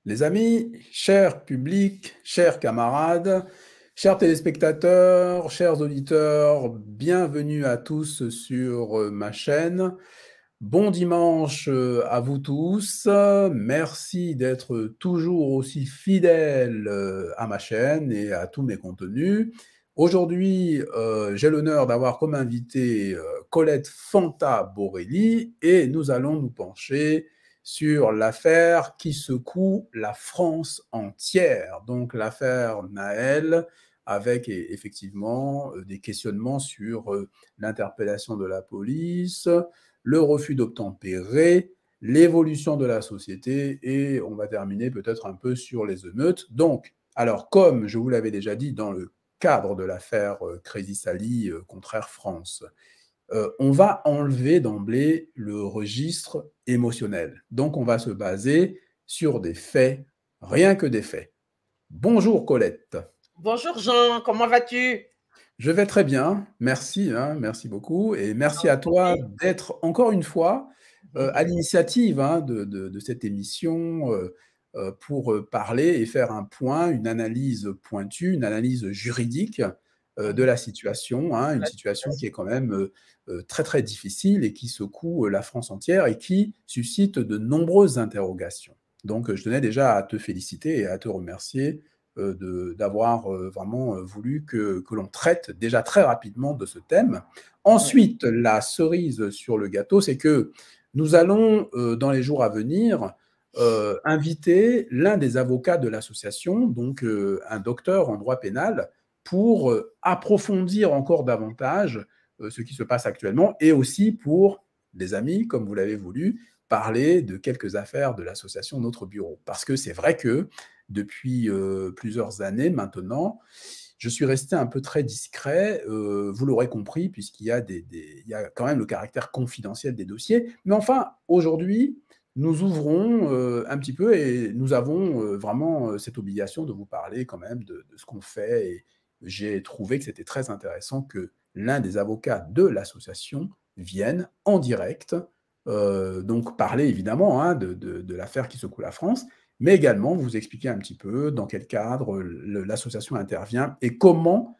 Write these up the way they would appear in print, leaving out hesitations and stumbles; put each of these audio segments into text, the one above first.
Les amis, chers publics, chers camarades, chers téléspectateurs, chers auditeurs, bienvenue à tous sur ma chaîne. Bon dimanche à vous tous. Merci d'être toujours aussi fidèles à ma chaîne et à tous mes contenus. Aujourd'hui, j'ai l'honneur d'avoir comme invité Colette Fanta-Borelli et nous allons nous pencher sur l'affaire qui secoue la France entière, donc l'affaire Naël, avec effectivement des questionnements sur l'interpellation de la police, le refus d'obtempérer, l'évolution de la société et on va terminer peut-être un peu sur les émeutes. Donc, alors comme je vous l'avais déjà dit dans le cadre de l'affaire Crazy Sally contre Air France, on va enlever d'emblée le registre émotionnel. Donc, on va se baser sur des faits, rien que des faits. Bonjour Colette. Bonjour Jean, comment vas-tu? Je vais très bien, merci, merci beaucoup. Et merci à toi d'être encore une fois à l'initiative de cette émission pour parler et faire un point, une analyse pointue, une analyse juridique de la situation, une situation qui est quand même très très difficile et qui secoue la France entière et qui suscite de nombreuses interrogations. Donc je tenais déjà à te féliciter et à te remercier d'avoir vraiment voulu que l'on traite déjà très rapidement de ce thème. Ensuite, la cerise sur le gâteau, c'est que nous allons, dans les jours à venir, inviter l'un des avocats de l'association, donc un docteur en droit pénal, pour approfondir encore davantage ce qui se passe actuellement et aussi pour, des amis, comme vous l'avez voulu, parler de quelques affaires de l'association Notre Bureau. Parce que c'est vrai que depuis plusieurs années maintenant, je suis resté un peu très discret, vous l'aurez compris, puisqu'il y a il y a quand même le caractère confidentiel des dossiers. Mais enfin, aujourd'hui, nous ouvrons un petit peu et nous avons vraiment cette obligation de vous parler quand même de ce qu'on fait. Et j'ai trouvé que c'était très intéressant que l'un des avocats de l'association vienne en direct, donc parler évidemment de l'affaire qui secoue la France, mais également vous expliquer un petit peu dans quel cadre l'association intervient et comment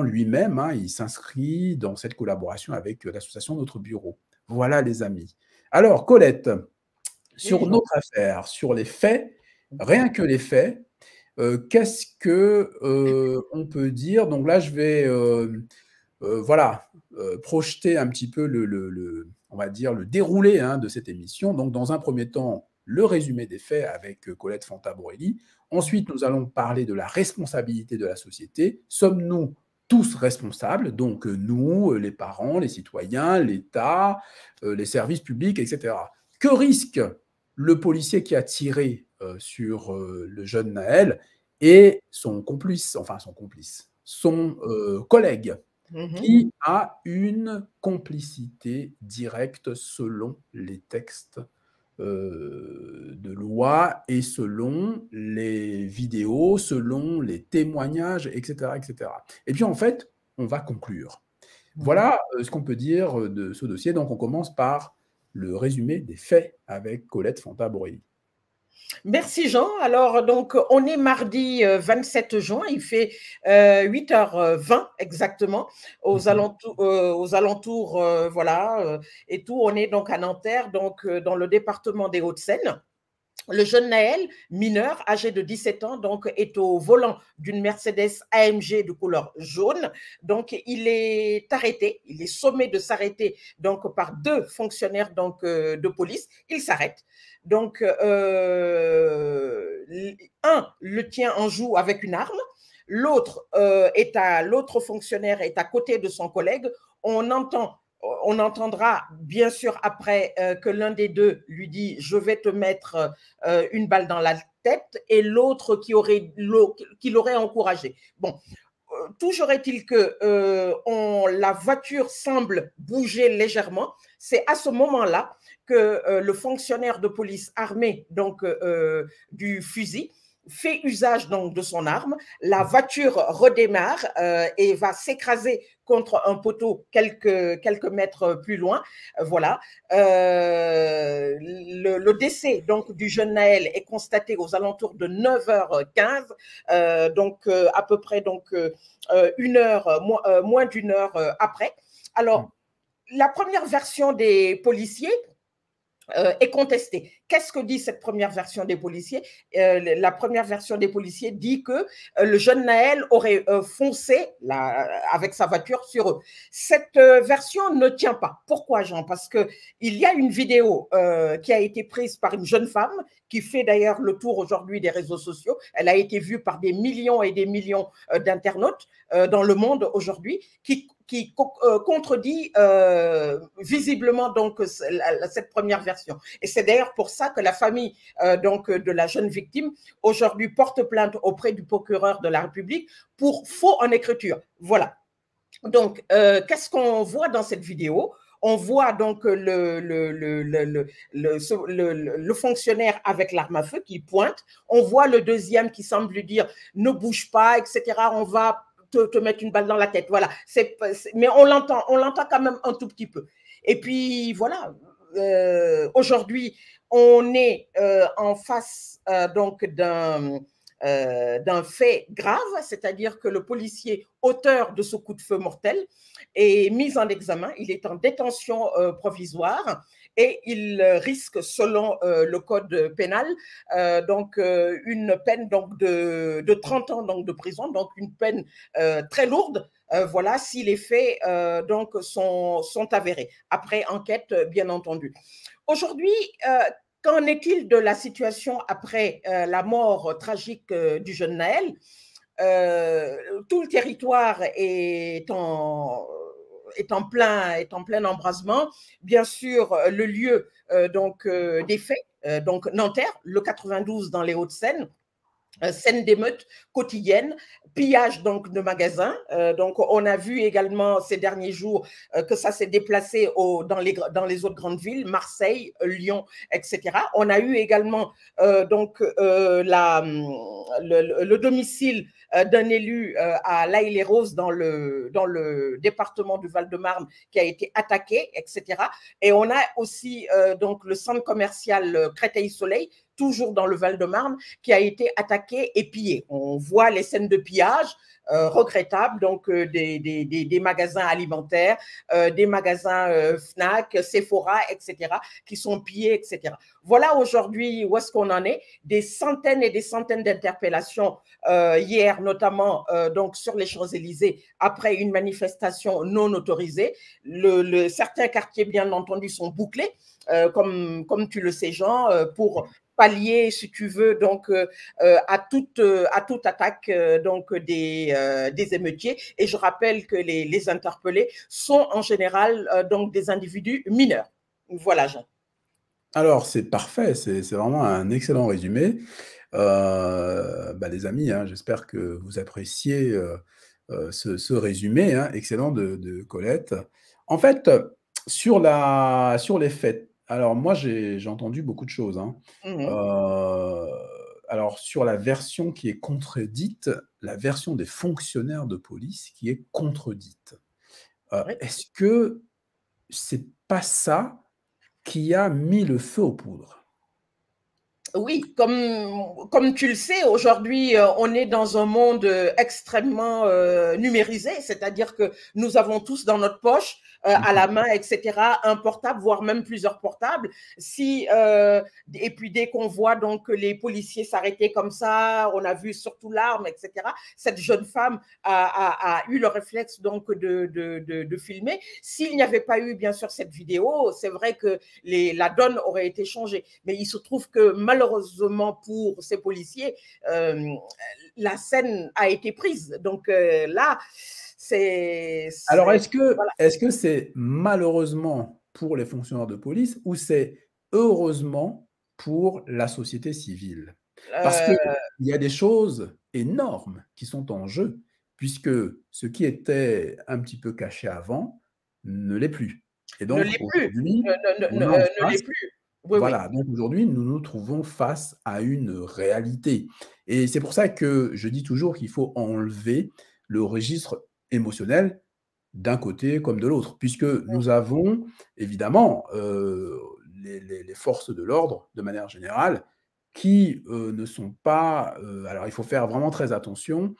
lui-même il s'inscrit dans cette collaboration avec l'association Notre Bureau. Voilà les amis. Alors Colette, sur notre affaire, sur les faits, rien que les faits, qu'est-ce que on peut dire? Donc là, je vais voilà, projeter un petit peu on va dire, le déroulé de cette émission. Donc, dans un premier temps, le résumé des faits avec Colette Fanta-Borelli. Ensuite, nous allons parler de la responsabilité de la société. Sommes-nous tous responsables? Donc, nous, les parents, les citoyens, l'État, les services publics, etc. Que risque le policier qui a tiré sur le jeune Naël et son complice, son collègue qui a une complicité directe selon les textes de loi et selon les vidéos, selon les témoignages, etc., etc. Et puis en fait, on va conclure. Voilà ce qu'on peut dire de ce dossier. Donc on commence par le résumé des faits avec Colette Fanta-Borelli. Merci Jean. Alors, donc, on est mardi 27 juin, il fait 8h20 exactement, aux alentours, voilà, et tout. On est donc à Nanterre, donc dans le département des Hauts-de-Seine. Le jeune Naël, mineur, âgé de 17 ans, donc, est au volant d'une Mercedes AMG de couleur jaune. Donc, il est arrêté, il est sommé de s'arrêter donc, par deux fonctionnaires donc, de police. Il s'arrête. Donc, un le tient en joue avec une arme. L'autre fonctionnaire est à côté de son collègue. On entendra bien sûr après que l'un des deux lui dit « je vais te mettre une balle dans la tête » et l'autre qui l'aurait encouragé. Bon, toujours est-il que la voiture semble bouger légèrement. C'est à ce moment-là que le fonctionnaire de police armé donc, du fusil fait usage donc de son arme, la voiture redémarre et va s'écraser contre un poteau quelques mètres plus loin. Voilà. Le décès donc du jeune Naël est constaté aux alentours de 9h15, donc à peu près donc moins d'une heure après. Alors, la première version des policiers est contestée. Qu'est-ce que dit cette première version des policiers? La première version des policiers dit que le jeune Naël aurait foncé avec sa voiture sur eux. Cette version ne tient pas. Pourquoi, Jean? Parce qu'il y a une vidéo qui a été prise par une jeune femme qui fait d'ailleurs le tour aujourd'hui des réseaux sociaux. Elle a été vue par des millions et des millions d'internautes dans le monde aujourd'hui, qui contredit visiblement donc cette première version. Et c'est d'ailleurs pour ça que la famille donc de la jeune victime aujourd'hui porte plainte auprès du procureur de la République pour faux en écriture. Voilà. Donc, qu'est-ce qu'on voit dans cette vidéo? On voit donc le fonctionnaire avec l'arme à feu qui pointe. On voit le deuxième qui semble lui dire « ne bouge pas, etc. On va te mettre une balle dans la tête. » Voilà. Mais on l'entend quand même un tout petit peu. Et puis, voilà. Aujourd'hui, on est en face donc d'un fait grave, c'est-à-dire que le policier auteur de ce coup de feu mortel est mis en examen, il est en détention provisoire et il risque, selon le code pénal, donc une peine donc de 30 ans donc, de prison, donc une peine très lourde, voilà, si les faits donc sont avérés, après enquête bien entendu. Aujourd'hui, qu'en est-il de la situation après la mort tragique du jeune Naël? Tout le territoire est en plein embrasement. Bien sûr, le lieu donc, des faits, donc Nanterre, le 92 dans les Hauts-de-Seine, scène d'émeute quotidienne, pillage donc de magasins. Donc on a vu également ces derniers jours que ça s'est déplacé dans les autres grandes villes, Marseille, Lyon, etc. On a eu également donc le domicile d'un élu à l'Aïle-les-Roses dans le département du Val-de-Marne qui a été attaqué, etc. Et on a aussi donc le centre commercial Créteil-Soleil, toujours dans le Val-de-Marne, qui a été attaqué et pillé. On voit les scènes de pillage regrettables, donc des magasins alimentaires, des magasins Fnac, Sephora, etc., qui sont pillés, etc. Voilà aujourd'hui où est-ce qu'on en est. Des centaines et des centaines d'interpellations hier, notamment donc sur les Champs-Élysées, après une manifestation non autorisée. Certains quartiers, bien entendu, sont bouclés, comme tu le sais, Jean, pour pallier, si tu veux, donc à toute attaque donc des émeutiers. Et je rappelle que les interpellés sont en général donc des individus mineurs. Voilà, Jean. Alors, c'est parfait, c'est vraiment un excellent résumé. Les amis, hein, j'espère que vous appréciez ce résumé excellent de Colette. En fait, sur les faits, alors moi j'ai entendu beaucoup de choses. Alors sur la version qui est contredite, la version des fonctionnaires de police qui est contredite. Oui. Est-ce que c'est pas ça qui a mis le feu aux poudres? Oui, comme tu le sais, aujourd'hui, on est dans un monde extrêmement numérisé, c'est-à-dire que nous avons tous dans notre poche, à la main, etc., un portable, voire même plusieurs portables. Et puis dès qu'on voit donc les policiers s'arrêter comme ça, on a vu surtout l'arme, etc. Cette jeune femme a eu le réflexe donc de filmer. S'il n'y avait pas eu, bien sûr, cette vidéo, c'est vrai que la donne aurait été changée. Mais il se trouve que malheureusement pour ces policiers, la scène a été prise. Donc là, alors, est-ce que c'est malheureusement pour les fonctionnaires de police ou c'est heureusement pour la société civile? Parce qu'il y a des choses énormes qui sont en jeu, puisque ce qui était un petit peu caché avant ne l'est plus. Et ne donc l'est plus, aujourd'hui, on a en ne face l'est plus. Oui, oui. Voilà, donc aujourd'hui, nous nous trouvons face à une réalité et c'est pour ça que je dis toujours qu'il faut enlever le registre émotionnel d'un côté comme de l'autre, puisque nous avons évidemment, les forces de l'ordre, de manière générale, qui, ne sont pas, alors il faut faire vraiment très attention,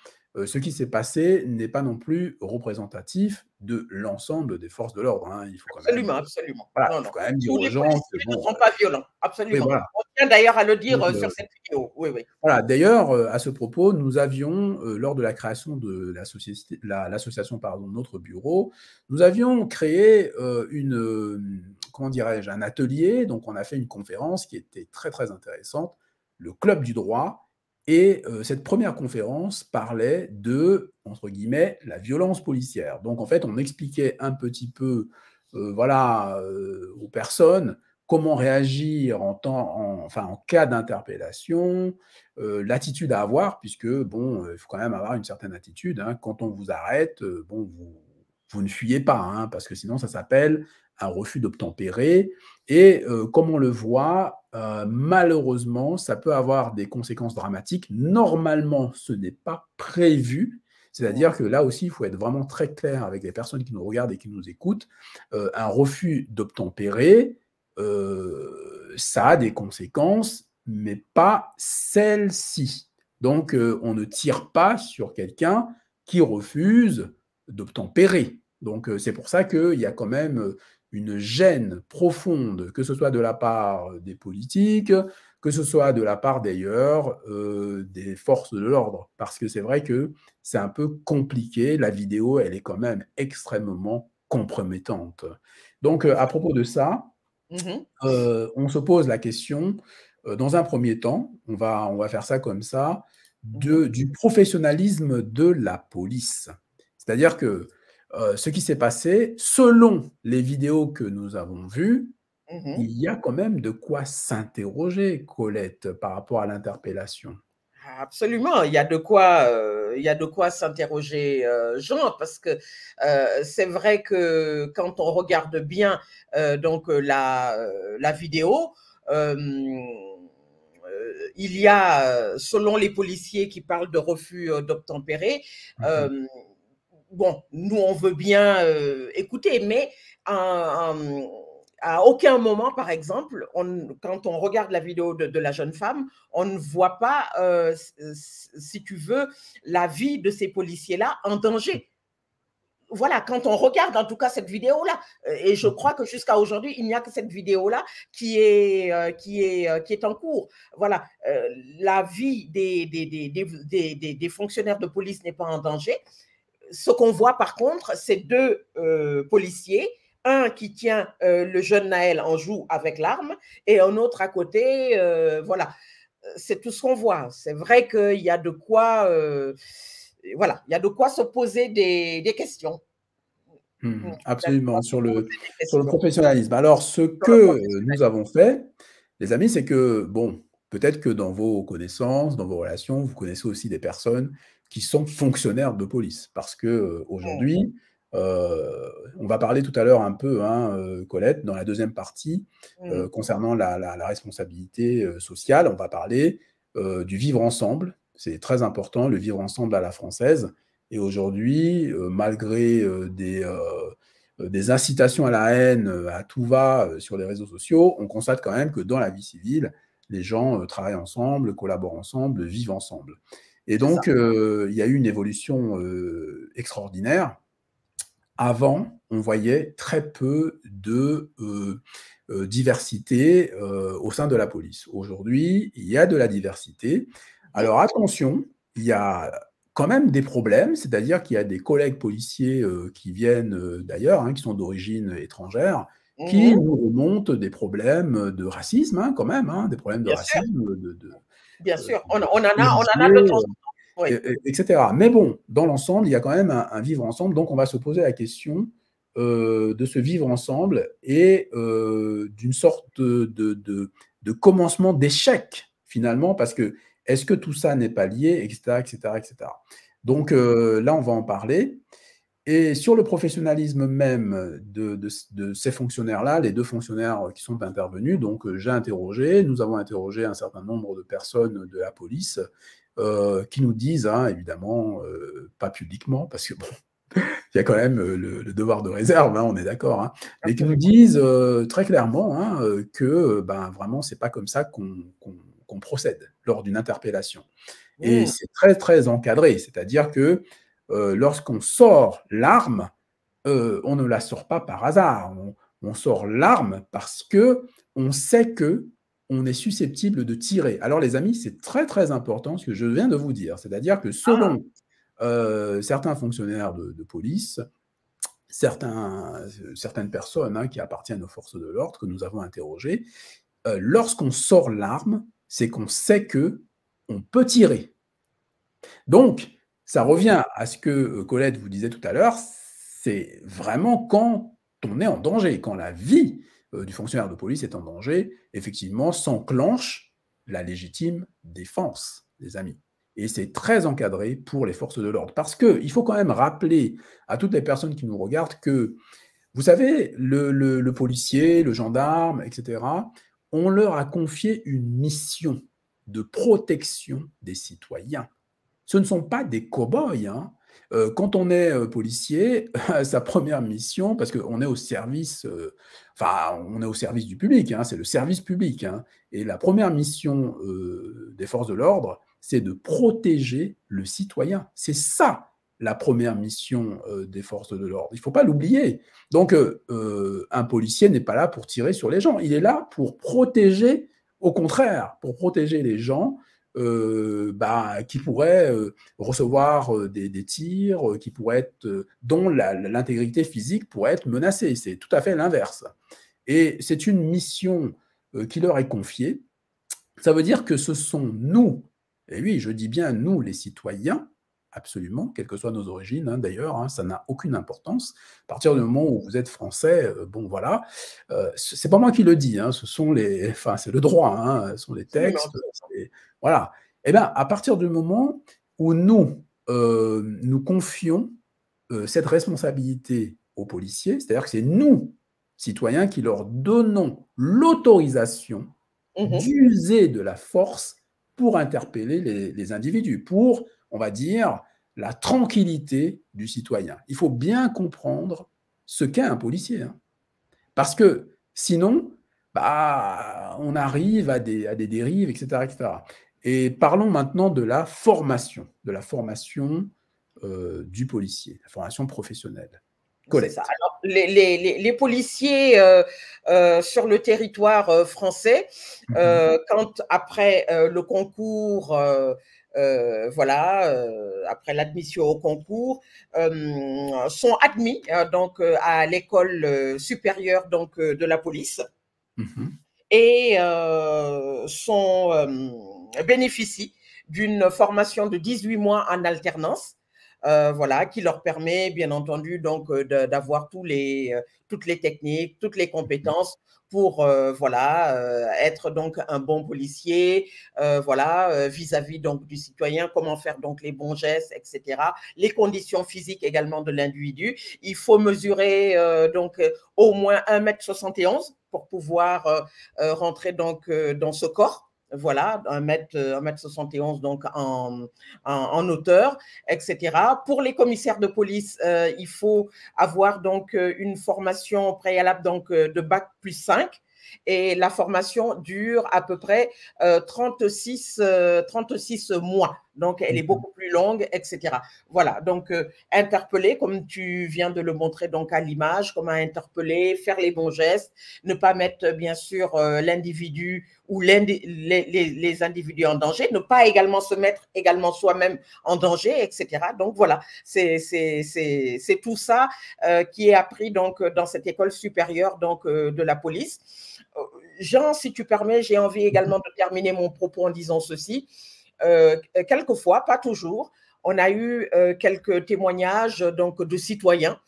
ce qui s'est passé n'est pas non plus représentatif de l'ensemble des forces de l'ordre, hein. Il faut quand même, Absolument, absolument. voilà, Non, il faut non. quand même dire Tous aux les gens que policiers ne bon, sont pas violents, oui, absolument. voilà, On tient d'ailleurs à le donc dire, sur cette vidéo. Oui, oui. voilà, d'ailleurs, à ce propos, nous avions, lors de la création de l'association, pardon, Notre Bureau, nous avions créé, comment dirais-je? Un atelier, donc on a fait une conférence qui était très, très intéressante, le club du droit et cette première conférence parlait de, entre guillemets, «la violence policière». Donc en fait, on expliquait un petit peu, voilà, aux personnes comment réagir enfin, en cas d'interpellation, l'attitude à avoir puisque bon, il faut quand même avoir une certaine attitude, hein. Quand on vous arrête, bon, vous ne fuyez pas, hein, parce que sinon ça s'appelle un refus d'obtempérer et comme on le voit, malheureusement, ça peut avoir des conséquences dramatiques. Normalement, ce n'est pas prévu. C'est-à-dire que là aussi, il faut être vraiment très clair avec les personnes qui nous regardent et qui nous écoutent. Un refus d'obtempérer, ça a des conséquences, mais pas celles-ci. Donc, on ne tire pas sur quelqu'un qui refuse d'obtempérer. Donc, c'est pour ça qu'il y a quand même une gêne profonde, que ce soit de la part des politiques, que ce soit de la part d'ailleurs des forces de l'ordre. Parce que c'est vrai que c'est un peu compliqué. La vidéo, elle est quand même extrêmement compromettante. Donc, à propos de ça, Mhm. on se pose la question, dans un premier temps, on va faire ça comme ça, Mhm. du professionnalisme de la police. C'est-à-dire que, ce qui s'est passé, selon les vidéos que nous avons vues, Mhm. il y a quand même de quoi s'interroger, Colette, par rapport à l'interpellation. Absolument, il y a de quoi s'interroger, Jean, parce que c'est vrai que quand on regarde bien donc la vidéo, il y a, selon les policiers qui parlent de refus d'obtempérer, Mmh. euh, bon, nous on veut bien écouter, mais à aucun moment, par exemple, quand on regarde la vidéo de la jeune femme, on ne voit pas, si tu veux, la vie de ces policiers-là en danger. Voilà, quand on regarde en tout cas cette vidéo-là, et je crois que jusqu'à aujourd'hui, il n'y a que cette vidéo-là qui est en cours. Voilà, la vie des fonctionnaires de police n'est pas en danger. Ce qu'on voit par contre, c'est deux policiers, un qui tient le jeune Naël en joue avec l'arme et un autre à côté. Voilà, c'est tout ce qu'on voit. C'est vrai qu'il y a de quoi, voilà, il y a de quoi se poser des questions. Il y a de quoi Absolument, se poser des sur le questions professionnalisme. Alors, ce sur le que nous professionnalisme. avons fait, les amis, c'est que, bon, peut-être que dans vos connaissances, dans vos relations, vous connaissez aussi des personnes qui sont fonctionnaires de police. Parce que aujourd'hui, on va parler tout à l'heure un peu, hein, Colette, dans la deuxième partie, Mhm. concernant la responsabilité sociale, on va parler du vivre ensemble. C'est très important, le vivre ensemble à la française. Et aujourd'hui, malgré des incitations à la haine à tout va sur les réseaux sociaux, on constate quand même que dans la vie civile, les gens travaillent ensemble, collaborent ensemble, vivent ensemble. Et C'est ça. donc, il y a eu une évolution extraordinaire. Avant, on voyait très peu de diversité au sein de la police. Aujourd'hui, il y a de la diversité. Mhm. Alors attention, il y a quand même des problèmes, c'est-à-dire qu'il y a des collègues policiers qui viennent d'ailleurs, hein, qui sont d'origine étrangère, qui Mhm. nous remontent des problèmes de racisme, hein, quand même, hein, des problèmes de Bien sûr, racisme, bien sûr. On en a de policiers, temps en temps. Oui, etc. Mais bon, dans l'ensemble, il y a quand même un vivre ensemble. Donc, on va se poser la question de ce vivre ensemble et d'une sorte de commencement d'échec, finalement, parce que est-ce que tout ça n'est pas lié, etc., etc., etc. Donc, là, on va en parler. Et sur le professionnalisme même de ces fonctionnaires-là, les deux fonctionnaires qui sont intervenus, donc nous avons interrogé un certain nombre de personnes de la police qui nous disent, hein, évidemment, pas publiquement, parce que bon, il y a quand même le devoir de réserve, hein, on est d'accord, hein, mais qui nous disent très clairement hein, que ben, vraiment, c'est pas comme ça qu'on procède lors d'une interpellation. Et c'est très, très encadré, c'est-à-dire que lorsqu'on sort l'arme, on ne la sort pas par hasard. On sort l'arme parce que on sait que on est susceptible de tirer. Alors les amis, c'est très très important ce que je viens de vous dire. C'est-à-dire que selon certains fonctionnaires de police, certaines personnes hein, qui appartiennent aux forces de l'ordre que nous avons interrogées, lorsqu'on sort l'arme, c'est qu'on sait que on peut tirer. Donc, ça revient à ce que Colette vous disait tout à l'heure, c'est vraiment quand on est en danger, quand la vie du fonctionnaire de police est en danger, effectivement, s'enclenche la légitime défense, les amis. Et c'est très encadré pour les forces de l'ordre. Parce qu'il faut quand même rappeler à toutes les personnes qui nous regardent que, vous savez, le policier, le gendarme, etc., on leur a confié une mission de protection des citoyens. Ce ne sont pas des cow-boys. Hein. Quand on est policier, sa première mission, parce qu'on est au service, on est au service du public, hein, c'est le service public. Hein, et la première mission des forces de l'ordre, c'est de protéger le citoyen. C'est ça la première mission des forces de l'ordre. Il ne faut pas l'oublier. Donc, un policier n'est pas là pour tirer sur les gens. Il est là pour protéger, au contraire, pour protéger les gens qui pourraient recevoir des tirs, qui pourraient être, dont l'intégrité physique pourrait être menacée. C'est tout à fait l'inverse. Et c'est une mission qui leur est confiée. Ça veut dire que ce sont nous, et oui, je dis bien nous, les citoyens, absolument, quelles que soient nos origines, hein, d'ailleurs, hein, ça n'a aucune importance. À partir du moment où vous êtes français, bon voilà, c'est pas moi qui le dis, hein, c'est le droit, hein, ce sont les textes, voilà. Et bien, à partir du moment où nous confions cette responsabilité aux policiers, c'est-à-dire que c'est nous, citoyens, qui leur donnons l'autorisation d'user de la force pour interpeller les individus, pour, on va dire, la tranquillité du citoyen. Il faut bien comprendre ce qu'est un policier. Hein. Parce que sinon, on arrive à des dérives, etc., etc. Et parlons maintenant de la formation du policier, la formation professionnelle. Colette. Ça. Alors, les policiers sur le territoire français, quand après le concours, après l'admission au concours, sont admis donc à l'école supérieure donc de la police et bénéficient d'une formation de 18 mois en alternance. Qui leur permet, bien entendu, donc d'avoir toutes les techniques, toutes les compétences pour être donc un bon policier, vis-à-vis donc du citoyen, comment faire donc les bons gestes, etc. Les conditions physiques également de l'individu. Il faut mesurer au moins 1,71 m pour pouvoir rentrer donc dans ce corps. Voilà, 1,71 m donc en hauteur, etc. Pour les commissaires de police, il faut avoir donc une formation préalable donc de bac plus 5 et la formation dure à peu près 36 mois. Donc, elle est beaucoup plus longue, etc. Voilà, donc interpeller, comme tu viens de le montrer donc à l'image, comment interpeller, faire les bons gestes, ne pas mettre bien sûr l'individu ou les individus en danger, ne pas également se mettre également soi-même en danger, etc. Donc voilà, c'est tout ça qui est appris donc dans cette école supérieure donc de la police. Jean, si tu permets, j'ai envie également de terminer mon propos en disant ceci. Quelquefois, pas toujours, on a eu quelques témoignages donc de citoyens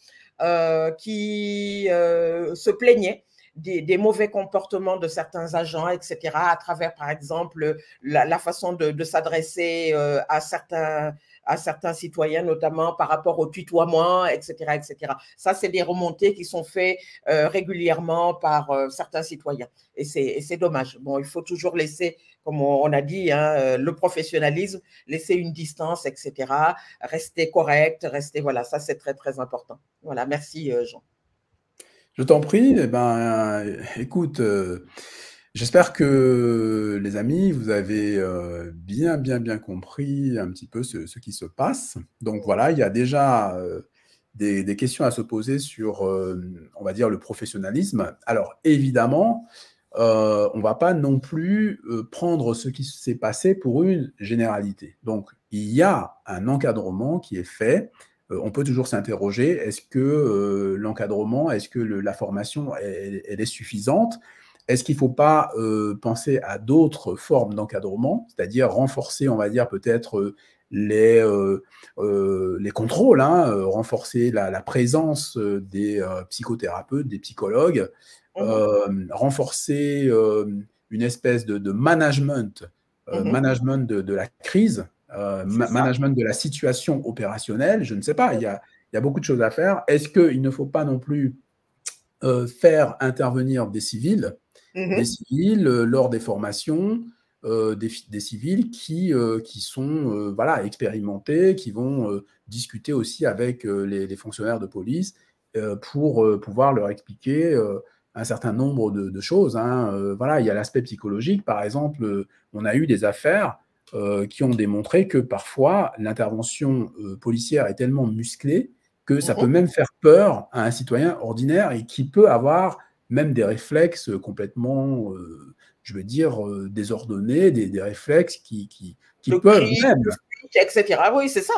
qui se plaignaient des mauvais comportements de certains agents, etc., à travers, par exemple, la façon de s'adresser à certains citoyens, notamment par rapport au tutoiement, etc., etc. Ça, c'est des remontées qui sont faites régulièrement par certains citoyens. Et c'est dommage. Bon, il faut toujours laisser, comme on a dit, hein, le professionnalisme, laisser une distance, etc., rester correct, rester, voilà, ça, c'est très, très important. Voilà, merci, Jean. Je t'en prie. Eh ben, écoute, j'espère que les amis, vous avez bien compris un petit peu ce qui se passe. Donc voilà, il y a déjà des questions à se poser sur, on va dire, le professionnalisme. Alors évidemment, on ne va pas non plus prendre ce qui s'est passé pour une généralité. Donc il y a un encadrement qui est fait. On peut toujours s'interroger, est-ce que l'encadrement, est-ce que la formation, elle est suffisante? Est-ce qu'il ne faut pas penser à d'autres formes d'encadrement, c'est-à-dire renforcer, on va dire, peut-être les contrôles, hein, renforcer la présence des psychothérapeutes, des psychologues, renforcer une espèce de management, management de la crise, management de la situation opérationnelle, je ne sais pas, il y a beaucoup de choses à faire. Est-ce qu'il ne faut pas non plus faire intervenir des civils lors des formations, des civils qui sont voilà, expérimentés, qui vont discuter aussi avec les fonctionnaires de police pour pouvoir leur expliquer un certain nombre de choses. Hein. Voilà, il y a l'aspect psychologique, par exemple, on a eu des affaires qui ont démontré que parfois l'intervention policière est tellement musclée que ça peut même faire peur à un citoyen ordinaire et qui peut avoir même des réflexes complètement, je veux dire, désordonnés, des réflexes qui peuvent même, etc. Oui, c'est ça.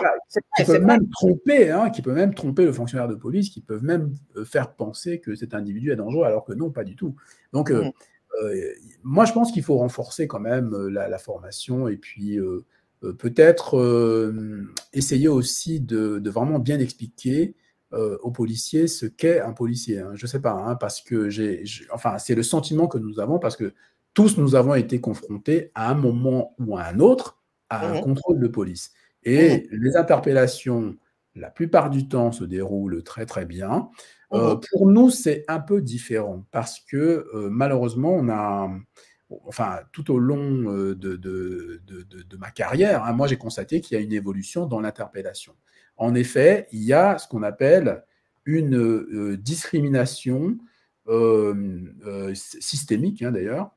Qui peuvent même tromper, hein, qui peuvent même tromper le fonctionnaire de police, qui peuvent même faire penser que cet individu est dangereux, alors que non, pas du tout. Donc, moi, je pense qu'il faut renforcer quand même la formation et puis peut-être essayer aussi de vraiment bien expliquer aux policiers ce qu'est un policier. Hein. Je ne sais pas, hein, parce que enfin, c'est le sentiment que nous avons, parce que tous nous avons été confrontés à un moment ou à un autre à un contrôle de police. Et les interpellations, la plupart du temps, se déroulent très, très bien. Pour nous, c'est un peu différent parce que malheureusement, on a, enfin, tout au long de ma carrière, hein, moi, j'ai constaté qu'il y a une évolution dans l'interpellation. En effet, il y a ce qu'on appelle une discrimination systémique, hein, d'ailleurs,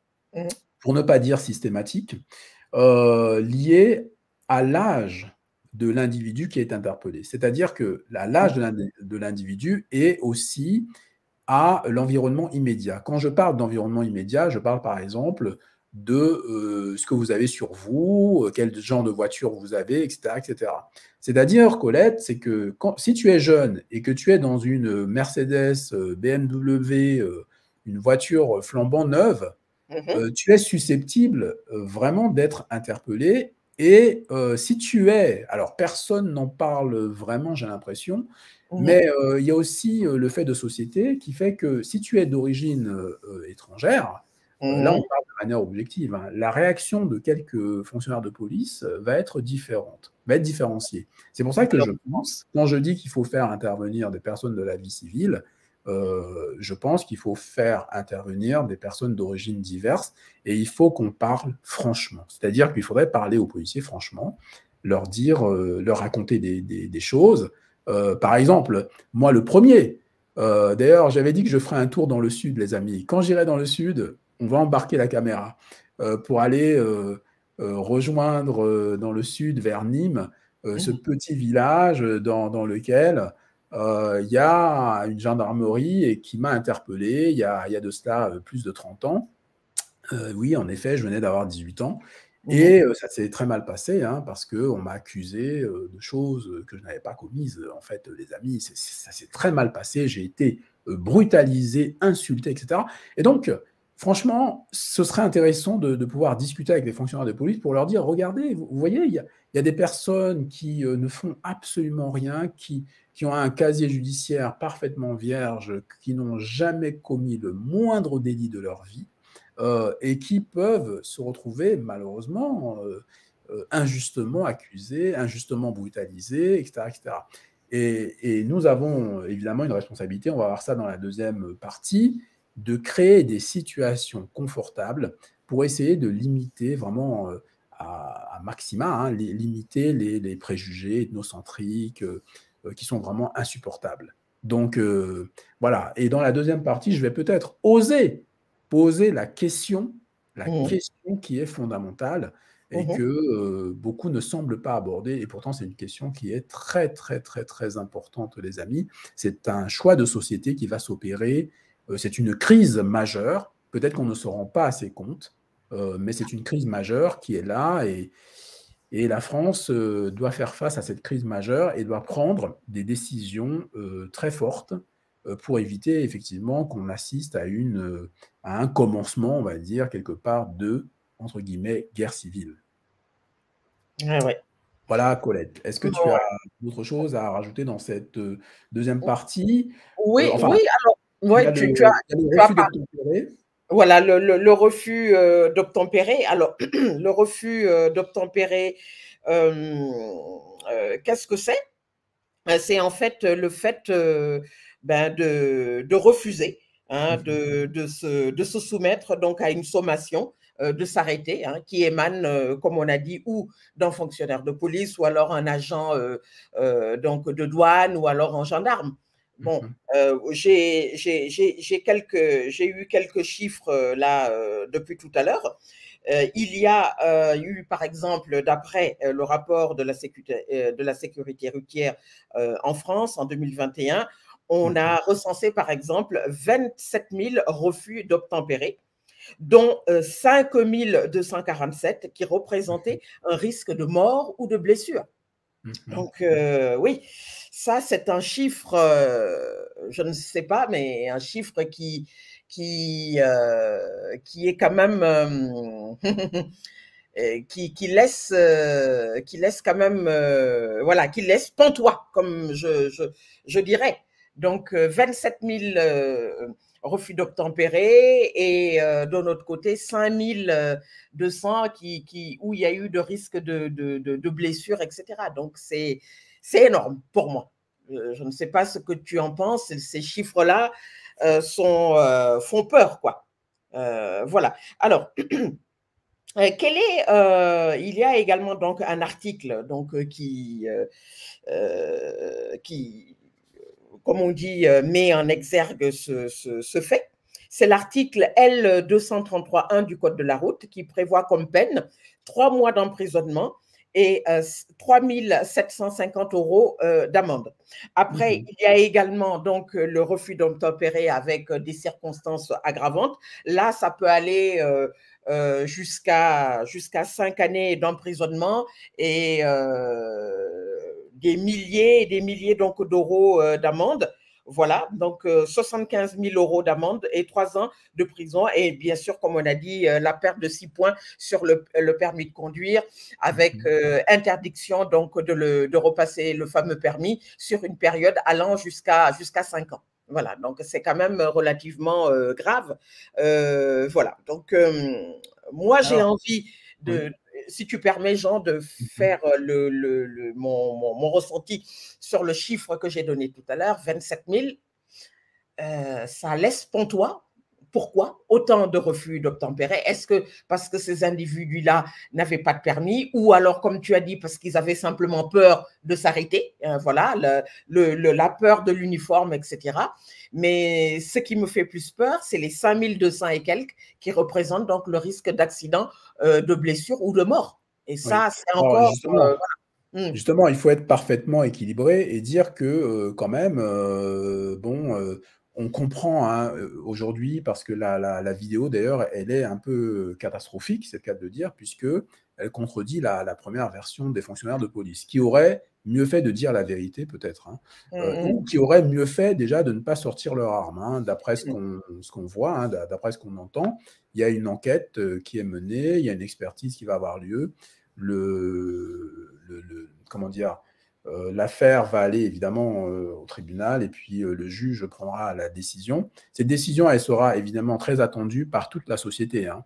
pour ne pas dire systématique, liée à l'âge de l'individu qui est interpellé. C'est-à-dire que l'âge de l'individu est aussi à l'environnement immédiat. Quand je parle d'environnement immédiat, je parle par exemple de ce que vous avez sur vous, quel genre de voiture vous avez, etc. etc. C'est-à-dire, Colette, c'est que si tu es jeune et que tu es dans une Mercedes, BMW, une voiture flambant neuve, tu es susceptible vraiment d'être interpellé. Et si tu es, alors personne n'en parle vraiment, j'ai l'impression, mais il y a aussi le fait de société qui fait que si tu es d'origine étrangère, là on parle de manière objective, hein, la réaction de quelques fonctionnaires de police va être différente, va être différenciée. C'est pour ça que je pense, quand je dis qu'il faut faire intervenir des personnes de la vie civile, je pense qu'il faut faire intervenir des personnes d'origine diverses et il faut qu'on parle franchement. C'est-à-dire qu'il faudrait parler aux policiers franchement, leur dire, leur raconter des choses. Par exemple, moi le premier, d'ailleurs j'avais dit que je ferais un tour dans le sud, les amis. Quand j'irai dans le sud, on va embarquer la caméra pour aller rejoindre dans le sud, vers Nîmes, ce petit village dans lequel il y a une gendarmerie et qui m'a interpellé il y a de cela plus de 30 ans. Oui, en effet, je venais d'avoir 18 ans. Et ça s'est très mal passé, hein, parce qu'on m'a accusé de choses que je n'avais pas commises. En fait, les amis, ça s'est très mal passé. J'ai été brutalisé, insulté, etc. Et donc, franchement, ce serait intéressant de pouvoir discuter avec les fonctionnaires de police pour leur dire, regardez, vous voyez, il y a des personnes qui ne font absolument rien, qui qui ont un casier judiciaire parfaitement vierge, qui n'ont jamais commis le moindre délit de leur vie, et qui peuvent se retrouver malheureusement injustement accusés, injustement brutalisés, etc. etc. Et nous avons évidemment une responsabilité, on va voir ça dans la deuxième partie, de créer des situations confortables pour essayer de limiter vraiment à maxima, hein, limiter les préjugés ethnocentriques qui sont vraiment insupportables. Donc voilà, et dans la deuxième partie, je vais peut-être oser poser la question qui est fondamentale et que beaucoup ne semblent pas aborder. Et pourtant, c'est une question qui est très, très, très, très importante, les amis. C'est un choix de société qui va s'opérer. C'est une crise majeure. Peut-être qu'on ne se rend pas assez compte, mais c'est une crise majeure qui est là et la France doit faire face à cette crise majeure et doit prendre des décisions très fortes pour éviter effectivement qu'on assiste à un commencement, on va dire, quelque part de, entre guillemets, guerre civile. Ouais. Voilà, Colette. Est-ce que tu as d'autres choses à rajouter dans cette deuxième partie? Oui, Enfin, oui, alors, il y a ouais, le tu as refus parlé. d'obtempérer. Voilà, le refus d'obtempérer. Alors, le refus d'obtempérer, qu'est-ce que c'est? C'est en fait le fait de refuser, hein, de se soumettre donc à une sommation, de s'arrêter, hein, qui émane, comme on a dit, ou d'un fonctionnaire de police, ou alors un agent donc de douane, ou alors un gendarme. Bon, j'ai eu quelques chiffres là depuis tout à l'heure. Il y a eu, par exemple, d'après le rapport de la sécurité routière en France en 2021, on a recensé, par exemple, 27 000 refus d'obtempérer, dont 5 247 qui représentaient un risque de mort ou de blessure. Donc, oui, ça, c'est un chiffre, je ne sais pas, mais un chiffre qui est quand même qui laisse quand même voilà, qui laisse pantois, comme je dirais. Donc 27 000 refus d'obtempérer et de notre côté 5 200 où il y a eu de risques de blessures, etc. Donc c'est énorme pour moi. Je ne sais pas ce que tu en penses. Ces chiffres-là font peur, quoi. Voilà. Alors, il y a également donc un article donc, qui, comme on dit, met en exergue ce fait. C'est l'article L233-1 du Code de la route qui prévoit comme peine 3 mois d'emprisonnement et 3 750 € d'amende. Après, il y a également donc le refus d'obtempérer avec des circonstances aggravantes. Là, ça peut aller jusqu'à 5 années d'emprisonnement et des milliers et des milliers donc d'euros d'amende. Voilà, donc 75 000 € d'amende et 3 ans de prison. Et bien sûr, comme on a dit, la perte de 6 points sur le permis de conduire avec interdiction donc de repasser le fameux permis sur une période allant jusqu'à 5 ans. Voilà, donc c'est quand même relativement grave. Voilà, donc moi j'ai envie de, si tu permets, Jean, de faire mon ressenti sur le chiffre que j'ai donné tout à l'heure, 27 000. Ça laisse pantois. Pourquoi autant de refus d'obtempérer? Est-ce que parce que ces individus-là n'avaient pas de permis, ou alors, comme tu as dit, parce qu'ils avaient simplement peur de s'arrêter, voilà, la peur de l'uniforme, etc. Mais ce qui me fait plus peur, c'est les 5200 et quelques qui représentent donc le risque d'accident, de blessure ou de mort. Et ça, c'est encore… Justement, il faut être parfaitement équilibré et dire que quand même, on comprend hein, aujourd'hui, parce que la vidéo d'ailleurs, elle est un peu catastrophique, c'est le cas de le dire, puisqu'elle contredit la première version des fonctionnaires de police, qui auraient mieux fait de dire la vérité peut-être, hein, ou qui auraient mieux fait déjà de ne pas sortir leur arme, hein, d'après ce qu'on voit, hein, d'après ce qu'on entend. Il y a une enquête qui est menée, il y a une expertise qui va avoir lieu. Comment dire, L'affaire va aller évidemment au tribunal et puis le juge prendra la décision. Cette décision, elle sera évidemment très attendue par toute la société, hein,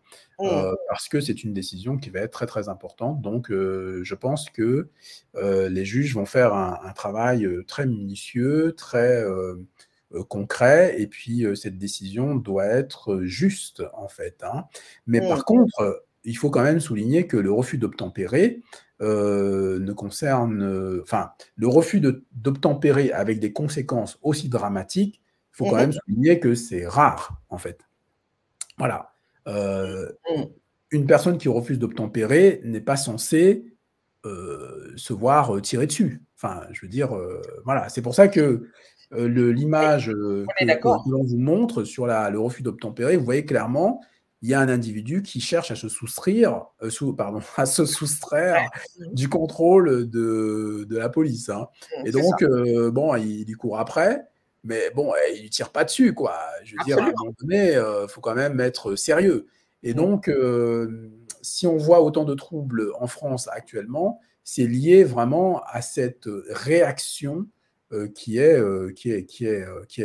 parce que c'est une décision qui va être très très importante. Donc je pense que les juges vont faire un travail très minutieux, très concret, et puis cette décision doit être juste en fait, hein. Mais par contre, il faut quand même souligner que le refus d'obtempérer ne concerne, enfin, le refus d'obtempérer avec des conséquences aussi dramatiques, il faut quand même souligner que c'est rare, en fait. Voilà. Une personne qui refuse d'obtempérer n'est pas censée se voir tirer dessus. Enfin, je veux dire, voilà. C'est pour ça que l'image que l'on vous montre sur le refus d'obtempérer, vous voyez clairement, il y a un individu qui cherche à se soustraire, à se soustraire du contrôle de la police, hein. Et donc, bon, il lui court après, mais bon, il ne tire pas dessus, quoi. Je veux dire, à un moment donné, il faut quand même être sérieux. Et donc, si on voit autant de troubles en France actuellement, c'est lié vraiment à cette réaction qui est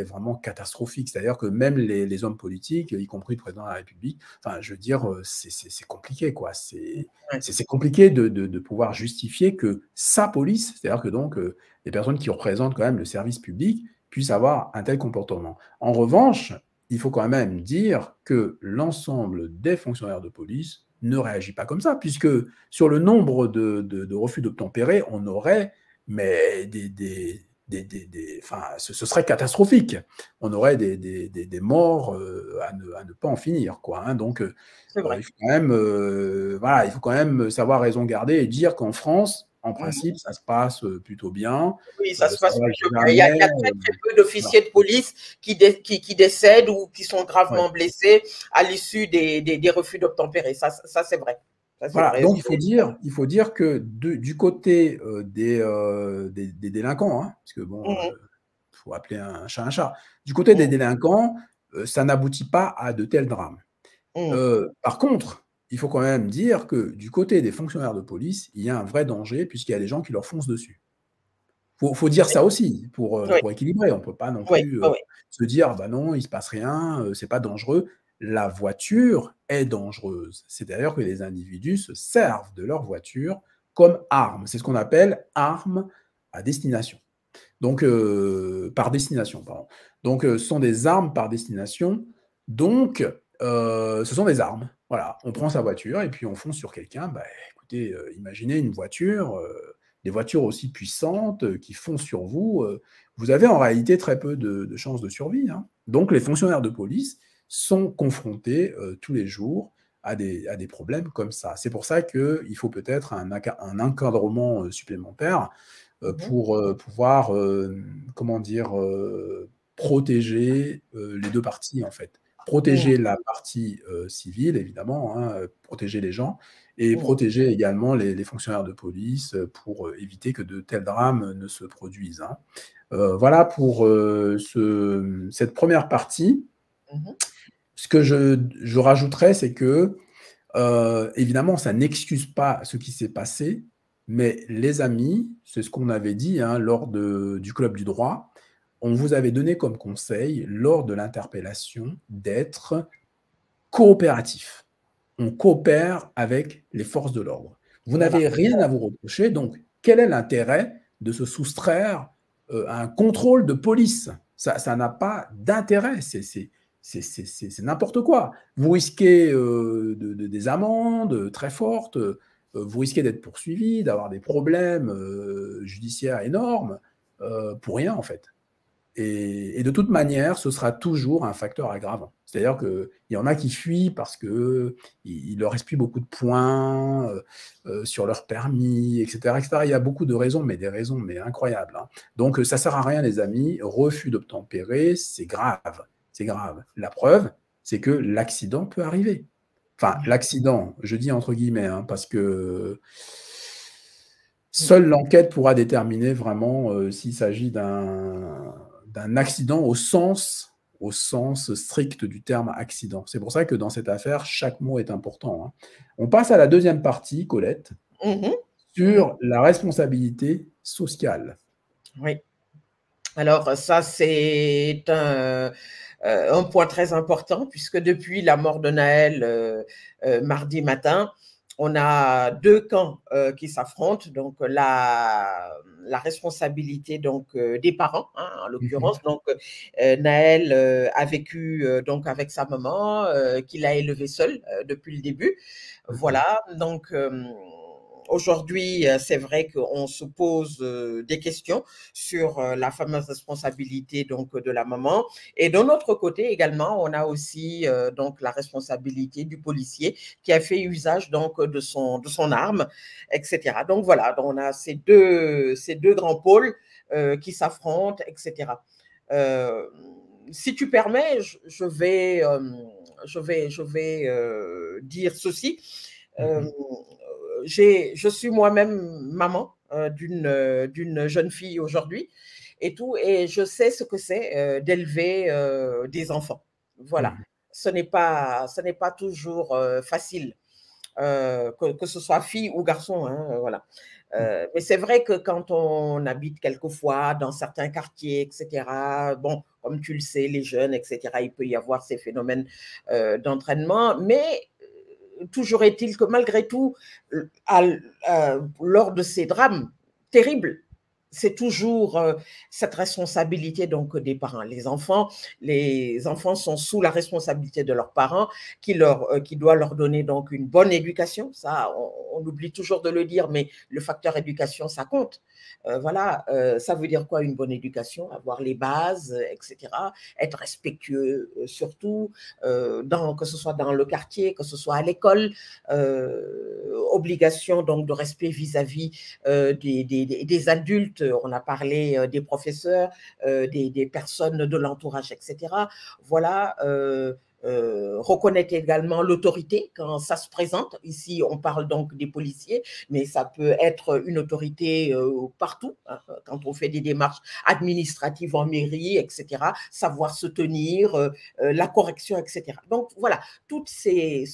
vraiment catastrophique. C'est-à-dire que même les hommes politiques, y compris le président de la République, enfin, je veux dire, c'est compliqué, quoi. C'est compliqué de pouvoir justifier que sa police, c'est-à-dire que donc les personnes qui représentent quand même le service public, puissent avoir un tel comportement. En revanche, il faut quand même dire que l'ensemble des fonctionnaires de police ne réagit pas comme ça, puisque sur le nombre de refus d'obtempérer, on aurait mais enfin, ce serait catastrophique. On aurait des morts à ne pas en finir, quoi, hein. Donc, il faut quand même, voilà, il faut quand même savoir raison garder et dire qu'en France, en principe, ça se passe plutôt bien. Oui, ça se passe plutôt bien. Il y a très, très peu d'officiers de police qui décèdent ou qui sont gravement blessés à l'issue des refus d'obtempérer. Ça c'est vrai. Voilà, donc il faut dire que du côté des délinquants, hein, parce que bon, il faut appeler un chat un chat, du côté des délinquants, ça n'aboutit pas à de tels drames. Par contre, il faut quand même dire que du côté des fonctionnaires de police, il y a un vrai danger puisqu'il y a des gens qui leur foncent dessus. Faut dire ça aussi pour équilibrer. On ne peut pas non plus se dire bah non, il ne se passe rien, c'est pas dangereux. La voiture est dangereuse. C'est-à-dire que les individus se servent de leur voiture comme arme. C'est ce qu'on appelle arme à destination. Donc, par destination, pardon. Donc, ce sont des armes par destination. Donc, ce sont des armes. Voilà, on prend sa voiture et puis on fonce sur quelqu'un. Bah, écoutez, imaginez une voiture, des voitures aussi puissantes qui foncent sur vous. Vous avez en réalité très peu de chances de survie, hein. Donc, les fonctionnaires de police sont confrontés tous les jours à des problèmes comme ça. C'est pour ça qu'il faut peut-être un encadrement supplémentaire pour pouvoir, comment dire, protéger les deux parties, en fait. Protéger la partie civile, évidemment, hein, protéger les gens, et protéger également les fonctionnaires de police pour éviter que de tels drames ne se produisent, hein. Voilà pour cette première partie. Ce que je rajouterais, c'est que, évidemment, ça n'excuse pas ce qui s'est passé, mais les amis, c'est ce qu'on avait dit hein, lors du Club du droit, on vous avait donné comme conseil, lors de l'interpellation, d'être coopératif. On coopère avec les forces de l'ordre. Vous n'avez rien à vous reprocher, donc quel est l'intérêt de se soustraire à un contrôle de police? Ça n'a pas d'intérêt, c'est n'importe quoi. Vous risquez des amendes très fortes, vous risquez d'être poursuivi, d'avoir des problèmes judiciaires énormes, pour rien en fait. Et de toute manière, ce sera toujours un facteur aggravant. C'est-à-dire qu'il y en a qui fuient parce qu'il leur reste plus beaucoup de points sur leur permis, etc., etc. Il y a beaucoup de raisons, mais des raisons mais incroyables, hein. Donc, ça ne sert à rien, les amis. Refus d'obtempérer, c'est grave. C'est grave. La preuve, c'est que l'accident peut arriver. Enfin, l'accident, je dis entre guillemets, hein, parce que seule l'enquête pourra déterminer vraiment s'il s'agit d'un accident au sens strict du terme accident. C'est pour ça que dans cette affaire, chaque mot est important, hein. On passe à la deuxième partie, Colette, sur la responsabilité sociale. Oui. Alors ça, c'est un point très important, puisque depuis la mort de Naël mardi matin, on a deux camps qui s'affrontent, donc la responsabilité donc des parents, hein, en l'occurrence. Donc Naël a vécu donc avec sa maman, qu'il a élevée seule depuis le début. Voilà, donc aujourd'hui, c'est vrai qu'on se pose des questions sur la fameuse responsabilité donc de la maman. Et de notre côté également, on a aussi donc la responsabilité du policier qui a fait usage donc de son arme, etc. Donc voilà, donc on a ces deux grands pôles qui s'affrontent, etc. Si tu permets, je vais dire ceci. Je suis moi-même maman d'une jeune fille aujourd'hui et tout, et je sais ce que c'est d'élever des enfants. Voilà, ce n'est pas toujours facile, que ce soit fille ou garçon, hein, voilà. Mais c'est vrai que quand on habite quelquefois dans certains quartiers, etc., bon, comme tu le sais, les jeunes, etc., il peut y avoir ces phénomènes d'entraînement, mais toujours est-il que malgré tout, lors de ces drames terribles, c'est toujours cette responsabilité donc des parents. Les enfants sont sous la responsabilité de leurs parents qui doit leur donner donc une bonne éducation. Ça, on oublie toujours de le dire, mais le facteur éducation, ça compte. Voilà, ça veut dire quoi une bonne éducation? Avoir les bases, etc. Être respectueux surtout, que ce soit dans le quartier, que ce soit à l'école. Obligation donc de respect vis-à-vis des adultes. On a parlé des professeurs, des personnes de l'entourage, etc. Voilà. Reconnaître également l'autorité quand ça se présente. Ici, on parle donc des policiers, mais ça peut être une autorité partout, hein, quand on fait des démarches administratives en mairie, etc. Savoir se tenir, la correction, etc. Donc voilà, toutes ces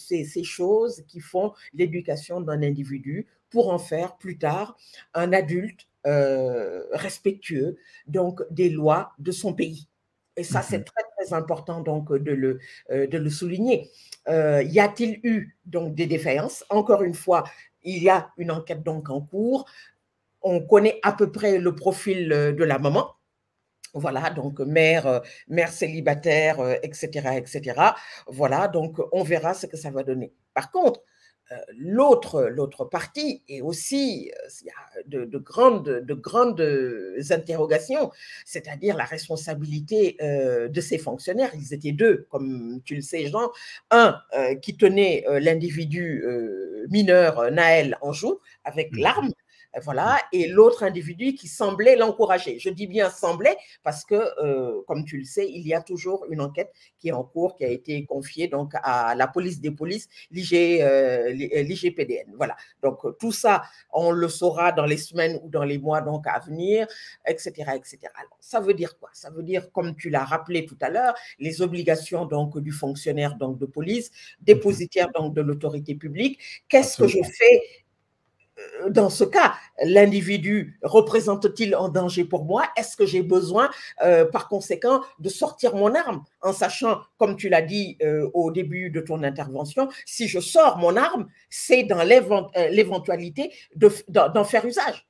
choses qui font l'éducation d'un individu pour en faire plus tard un adulte respectueux donc des lois de son pays. Et ça, c'est très, très important donc de le souligner. Y a-t-il eu donc des défaillances? Encore une fois, il y a une enquête donc en cours. On connaît à peu près le profil de la maman. Voilà, donc mère célibataire, etc., etc. Voilà, donc on verra ce que ça va donner. Par contre, l'autre partie est aussi, il y a de grandes interrogations, c'est-à-dire la responsabilité de ces fonctionnaires. Ils étaient deux, comme tu le sais, Jean. Un qui tenait l'individu mineur Naël en joue avec l'arme. Voilà, et l'autre individu qui semblait l'encourager. Je dis bien semblait parce que, comme tu le sais, il y a toujours une enquête qui est en cours, qui a été confiée donc à la police des polices, l'IGPDN. Voilà, donc tout ça, on le saura dans les semaines ou dans les mois donc à venir, etc., etc. Alors, ça veut dire quoi? Ça veut dire, comme tu l'as rappelé tout à l'heure, les obligations donc du fonctionnaire donc de police, dépositaire donc de l'autorité publique. Qu'est-ce que je fais dans ce cas? L'individu représente-t-il un danger pour moi? Est-ce que j'ai besoin, par conséquent, de sortir mon arme en sachant, comme tu l'as dit au début de ton intervention, si je sors mon arme, c'est dans l'éventualité d'en faire usage.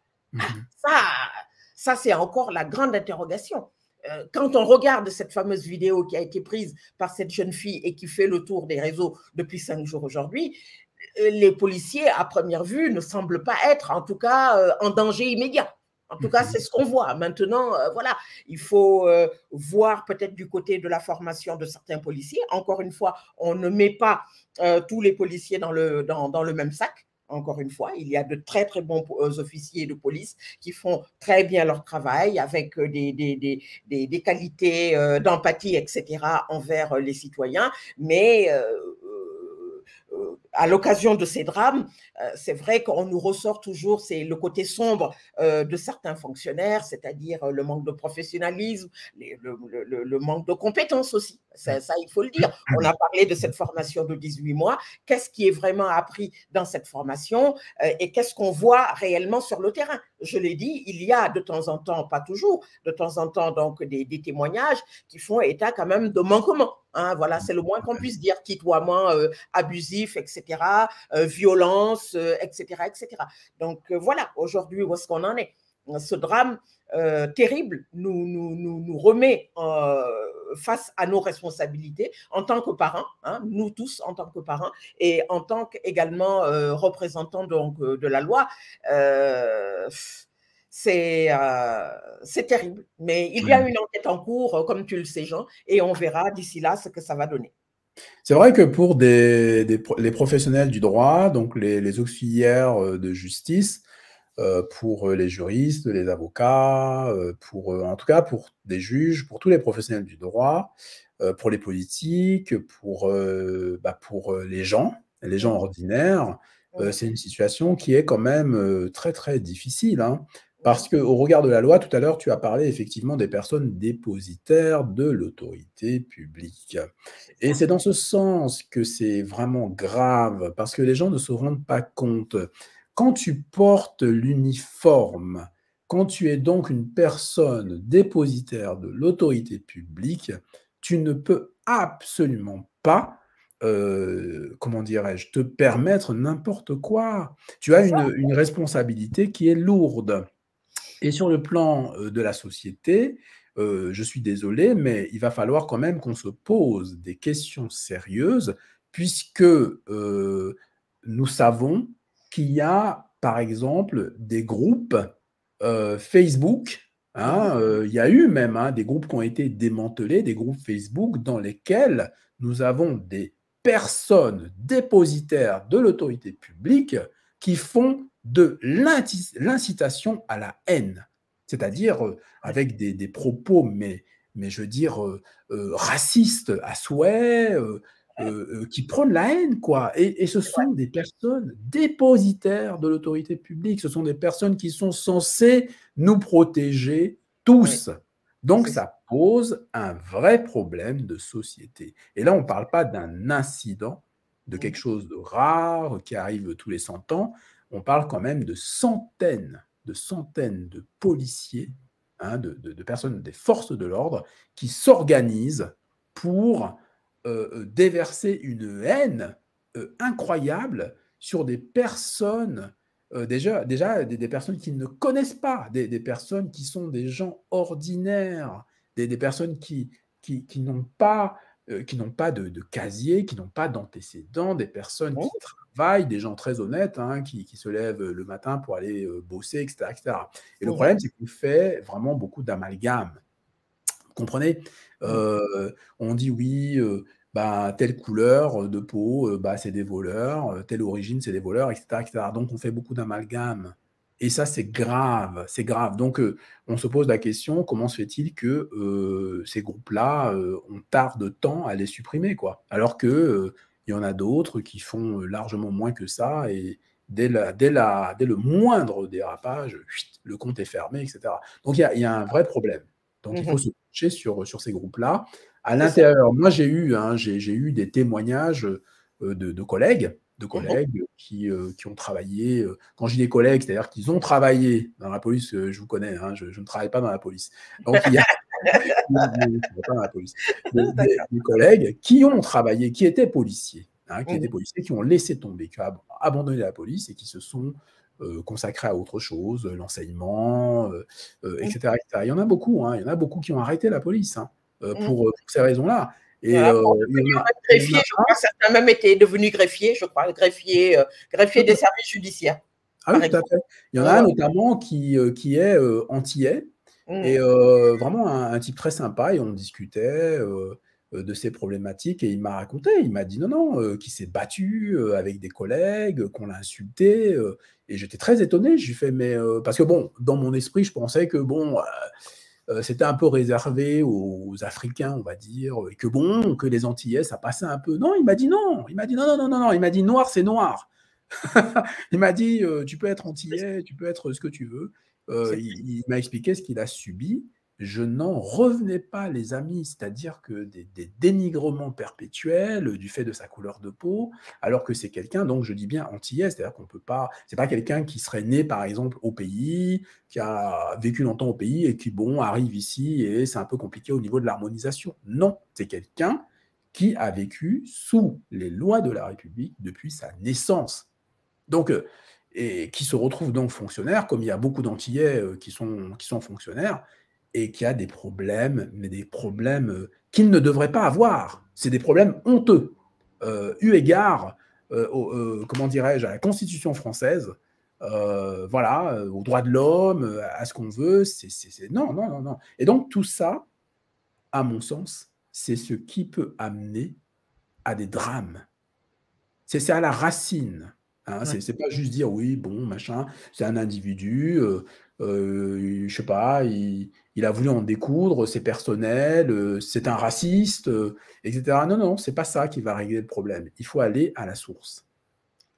Ça, c'est encore la grande interrogation. Quand on regarde cette fameuse vidéo qui a été prise par cette jeune fille et qui fait le tour des réseaux depuis 5 jours aujourd'hui, les policiers, à première vue, ne semblent pas être, en tout cas, en danger immédiat. En tout cas, c'est ce qu'on voit. Maintenant, voilà, il faut voir peut-être du côté de la formation de certains policiers. Encore une fois, on ne met pas tous les policiers dans le même sac. Encore une fois, il y a de très, très bons officiers de police qui font très bien leur travail avec des qualités d'empathie, etc., envers les citoyens. Mais à l'occasion de ces drames, c'est vrai qu'on nous ressort toujours, c'est le côté sombre de certains fonctionnaires, c'est-à-dire le manque de professionnalisme, le manque de compétences aussi. Ça, il faut le dire. On a parlé de cette formation de 18 mois. Qu'est-ce qui est vraiment appris dans cette formation et qu'est-ce qu'on voit réellement sur le terrain? Je l'ai dit, il y a de temps en temps, pas toujours, de temps en temps donc des témoignages qui font état quand même de manquements. Hein, voilà, c'est le moins qu'on puisse dire, tutoiement abusif, etc., violence, etc., etc. Donc voilà, aujourd'hui, où est-ce qu'on en est? Ce drame terrible nous remet face à nos responsabilités en tant que parents, hein, nous tous en tant que parents, et en tant qu'également représentants donc, de la loi. C'est terrible, mais il y a une enquête en cours, comme tu le sais, Jean, et on verra d'ici là ce que ça va donner. C'est vrai que pour les professionnels du droit, donc les auxiliaires de justice, pour les juristes, les avocats, en tout cas pour des juges, pour tous les professionnels du droit, pour les politiques, pour les gens ordinaires, c'est une situation qui est quand même très très difficile, hein, parce qu'au regard de la loi, tout à l'heure, tu as parlé effectivement des personnes dépositaires de l'autorité publique. Et c'est dans ce sens que c'est vraiment grave, parce que les gens ne se rendent pas compte. Quand tu portes l'uniforme, quand tu es donc une personne dépositaire de l'autorité publique, tu ne peux absolument pas, comment dirais-je, te permettre n'importe quoi. Tu as une responsabilité qui est lourde. Et sur le plan de la société, je suis désolé, mais il va falloir quand même qu'on se pose des questions sérieuses, puisque nous savons qu'il y a, par exemple, des groupes Facebook, hein, il y a eu même des groupes qui ont été démantelés, des groupes Facebook dans lesquels nous avons des personnes dépositaires de l'autorité publique qui font de l'incitation à la haine, c'est-à-dire avec des propos, mais je veux dire, racistes à souhait, qui prônent la haine, quoi. Et ce sont des personnes dépositaires de l'autorité publique, ce sont des personnes qui sont censées nous protéger tous. Donc, ça pose un vrai problème de société. Et là, on ne parle pas d'un incident, de quelque chose de rare qui arrive tous les 100 ans. On parle quand même de centaines de policiers, hein, de personnes des forces de l'ordre qui s'organisent pour déverser une haine incroyable sur des personnes, déjà des personnes qui ne connaissent pas, des personnes qui sont des gens ordinaires, des personnes qui n'ont pas, de casier, qui n'ont pas d'antécédents, des personnes qui travaillent, des gens très honnêtes, hein, qui se lèvent le matin pour aller bosser, etc., etc. Et le problème, c'est qu'on fait vraiment beaucoup d'amalgames. Vous comprenez? On dit oui, telle couleur de peau, c'est des voleurs, telle origine, c'est des voleurs, etc., etc. Donc, on fait beaucoup d'amalgames. Et ça, c'est grave, c'est grave. Donc, on se pose la question, comment se fait-il que ces groupes-là, on tarde tant à les supprimer, quoi? Alors qu'il y en a d'autres qui font largement moins que ça, et dès le moindre dérapage, le compte est fermé, etc. Donc, il y a un vrai problème. Donc, il faut se pencher sur ces groupes-là. À l'intérieur, moi, j'ai eu des témoignages de collègues qui ont travaillé. Quand je dis des collègues, c'est-à-dire qu'ils ont travaillé dans la police. Je vous connais, hein, je ne travaille pas dans la police. Donc, il y a pas dans la police. Des collègues qui ont travaillé, qui étaient policiers, hein, qui ont laissé tomber, qui ont abandonné la police et qui se sont consacrés à autre chose, l'enseignement, etc., etc. Il y en a beaucoup, hein, il y en a beaucoup qui ont arrêté la police, hein, pour ces raisons-là. Et greffier, je crois, certains même étaient devenus greffiers, je crois, greffier des services judiciaires. Ah oui, tout à fait. Il y en a un notamment qui est antillais, et vraiment un type très sympa, et on discutait de ces problématiques, et il m'a raconté, il m'a dit non, qu'il s'est battu avec des collègues, qu'on l'a insulté, et j'étais très étonné. Je lui fais, mais parce que bon, dans mon esprit, je pensais que bon, c'était un peu réservé aux Africains, on va dire, et que bon, que les Antillais, ça passait un peu. Non, il m'a dit non, il m'a dit non, il m'a dit noir, c'est noir. Il m'a dit, tu peux être antillais, tu peux être ce que tu veux. Il m'a expliqué ce qu'il a subi. je n'en revenais pas, les amis. C'est-à-dire que des dénigrements perpétuels du fait de sa couleur de peau, alors que c'est quelqu'un, donc je dis bien antillais, c'est-à-dire qu'on peut pas, c'est pas quelqu'un qui serait né, par exemple, au pays, qui a vécu longtemps au pays et qui, bon, arrive ici et c'est un peu compliqué au niveau de l'harmonisation. Non, c'est quelqu'un qui a vécu sous les lois de la République depuis sa naissance. Donc, et qui se retrouve donc fonctionnaire, comme il y a beaucoup d'Antillais qui sont fonctionnaires, et qui a des problèmes, mais des problèmes qu'il ne devrait pas avoir. C'est des problèmes honteux, eu égard, comment dirais-je, à la Constitution française, voilà, aux droits de l'homme, à ce qu'on veut. Non, non, non, non. Et donc, tout ça, à mon sens, c'est ce qui peut amener à des drames. C'est à la racine. Hein, Ouais. c'est pas juste dire oui, bon, machin, c'est un individu, je sais pas, il a voulu en découdre, c'est personnel, c'est un raciste, etc. Non, non, c'est pas ça qui va régler le problème. Il faut aller à la source.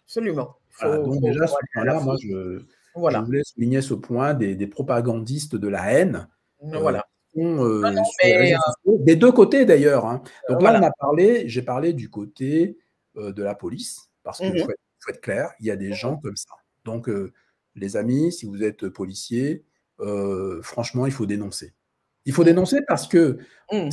Absolument. Voilà, donc déjà, ce Faut aller à la point-là, moi, source. je Voilà. voulais souligner ce point des propagandistes de la haine Voilà. qui sont Non, non, sur les mais réseaux sociaux, des deux côtés d'ailleurs. Hein. Donc là, voilà. j'ai parlé du côté de la police, parce qu'il Mhm. faut être clair, il y a des gens comme ça. Donc, les amis, si vous êtes policier, franchement, il faut dénoncer. Il faut Mhm. dénoncer parce que, Mhm.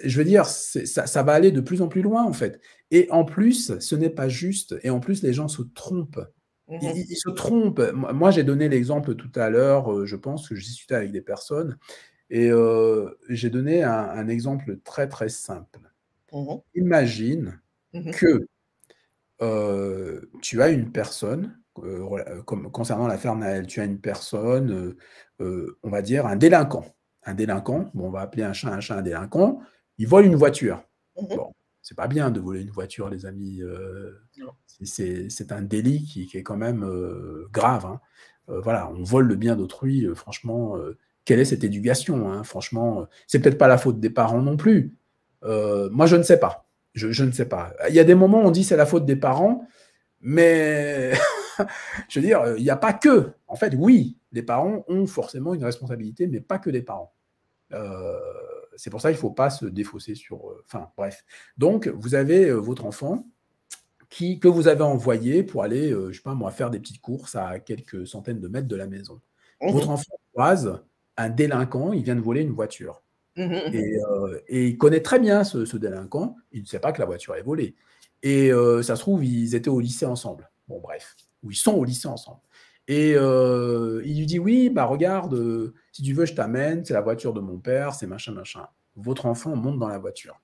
je veux dire, ça va aller de plus en plus loin, en fait. Et en plus, ce n'est pas juste. Et en plus, les gens se trompent. Mhm. Ils se trompent. Moi, j'ai donné l'exemple tout à l'heure, je pense que je discutais avec des personnes, et j'ai donné un exemple très, très simple. Mhm. Imagine Mhm. que tu as une personne, concernant l'affaire Naël, tu as une personne, on va dire un délinquant. Un délinquant, bon, on va appeler un chat un délinquant, il vole une voiture. Mhm. Bon, c'est pas bien de voler une voiture, les amis. Non. C'est un délit qui est quand même grave. Hein. Voilà, on vole le bien d'autrui, franchement, quelle est cette éducation, hein, franchement, c'est peut-être pas la faute des parents non plus. Moi, je ne sais pas. Je ne sais pas. Il y a des moments où on dit c'est la faute des parents, mais je veux dire, il n'y a pas que. En fait, oui, les parents ont forcément une responsabilité, mais pas que les parents. Euh, c'est pour ça qu'il ne faut pas se défausser sur. Enfin, bref. Donc, vous avez votre enfant que vous avez envoyé pour aller, je ne sais pas moi, faire des petites courses à quelques centaines de mètres de la maison. Votre Mhm. enfant croise un délinquant, il vient de voler une voiture. Mhm. Et il connaît très bien ce délinquant. Il ne sait pas que la voiture est volée. Et ça se trouve, ils étaient au lycée ensemble. Bon, bref. Ou ils sont au lycée ensemble. Et il lui dit, oui, bah regarde, si tu veux, je t'amène, c'est la voiture de mon père, c'est machin, machin. Votre enfant monte dans la voiture.